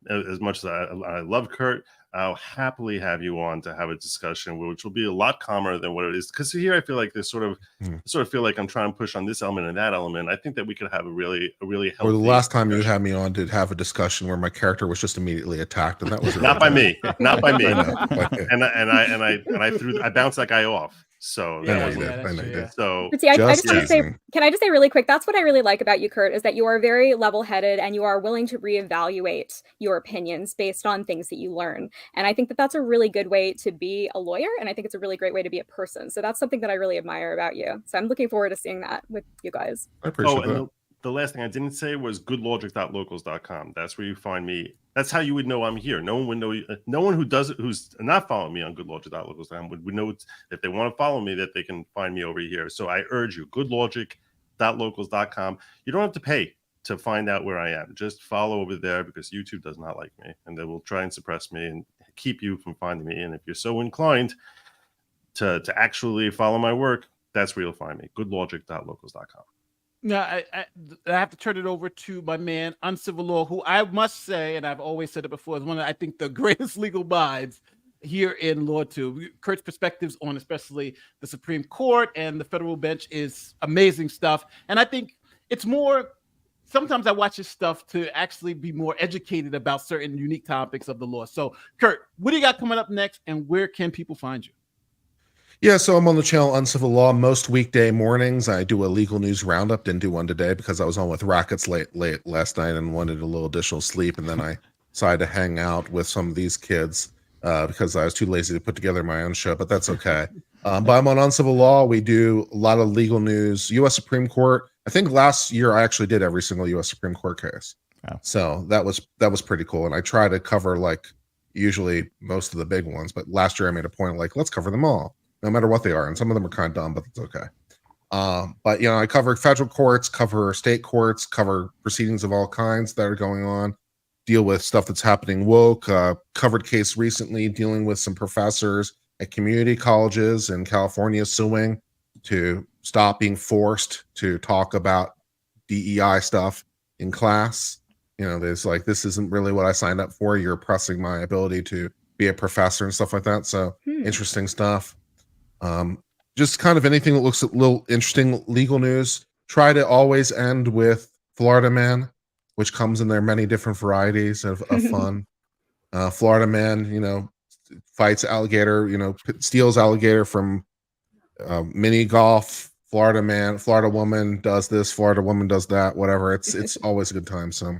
As much as I love Kurt, I'll happily have you on to have a discussion, which will be a lot calmer than what it is. Because here I feel like there's sort of feel like I'm trying to push on this element and that element. I think that we could have a really healthy. Or the last time you had me on, did have a discussion where my character was just immediately attacked, and that was not by me, not by me. And I bounced that guy off. So I know that you was did. I know you did. So But see, I just want to say, teasing. can I just say really quick, that's what I really like about you, Kurt, is that you are very level-headed and you are willing to reevaluate your opinions based on things that you learn. And I think that that's a really good way to be a lawyer, and I think it's a really great way to be a person. So that's something that I really admire about you. So I'm looking forward to seeing that with you guys. I appreciate that. The last thing I didn't say was goodlogic.locals.com. That's where you find me. That's how you would know I'm here. No one would know. No one who's not following me on goodlogic.locals.com would know if they want to follow me that they can find me over here. So I urge you, goodlogic.locals.com. You don't have to pay to find out where I am. Just follow over there because YouTube does not like me, and they will try and suppress me and keep you from finding me. And if you're so inclined to actually follow my work, that's where you'll find me. goodlogic.locals.com. Now, I have to turn it over to my man, Uncivil Law, who I must say, and I've always said it before, is one of, I think, the greatest legal minds here in LawTube. Kurt's perspectives on especially the Supreme Court and the federal bench is amazing stuff. And I think it's more, sometimes I watch his stuff to actually be more educated about certain unique topics of the law. So, Kurt, what do you got coming up next, and where can people find you? Yeah, so I'm on the channel Uncivil Law most weekday mornings. I do a legal news roundup. Didn't do one today because I was on with Rackets late last night and wanted a little additional sleep. And then I decided to hang out with some of these kids because I was too lazy to put together my own show, but that's okay. But I'm on Uncivil Law. We do a lot of legal news. U.S. Supreme Court. I think last year I actually did every single U.S. Supreme Court case. Wow. So that was pretty cool. And I try to cover like usually most of the big ones, but last year I made a point of like, let's cover them all, no matter what they are. And some of them are kind of dumb, but it's okay. But, you know, I cover federal courts, cover state courts, cover proceedings of all kinds that are going on, deal with stuff that's happening woke, covered case recently dealing with some professors at community colleges in California suing to stop being forced to talk about DEI stuff in class. You know, there's like, this isn't really what I signed up for. You're oppressing my ability to be a professor and stuff like that. So interesting stuff. Just kind of anything that looks a little interesting legal news. Try to always end with Florida Man, which comes in their many different varieties of fun. Florida Man, you know, fights alligator, you know, steals alligator from mini golf. Florida Man, Florida woman does this, Florida woman does that, whatever. It's always a good time. So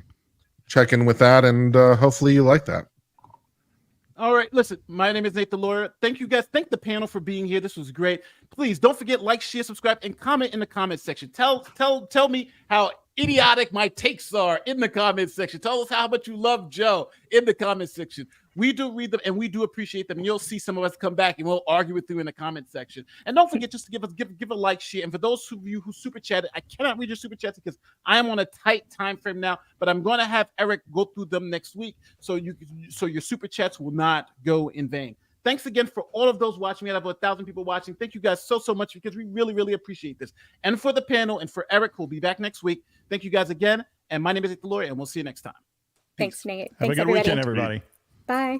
check in with that, and hopefully you like that. All right, listen, my name is Nate the Lawyer. Thank you guys. Thank the panel for being here. This was great. Please don't forget, like, share, subscribe, and comment in the comment section. Tell me how idiotic my takes are in the comment section. Tell us how much you love Joe in the comment section. We do read them and we do appreciate them. And you'll see some of us come back and we'll argue with you in the comment section. And don't forget just to give a like, share. And for those of you who super chatted, I cannot read your super chats because I am on a tight time frame now. But I'm going to have Eric go through them next week, so your super chats will not go in vain. Thanks again for all of those watching. We have 1,000 people watching. Thank you guys so much because we really, really appreciate this. And for the panel and for Eric, who'll be back next week. Thank you guys again. And my name is Nate the Lawyer, and we'll see you next time. Thanks, Nate. Have Thanks, a good weekend, everybody. Bye.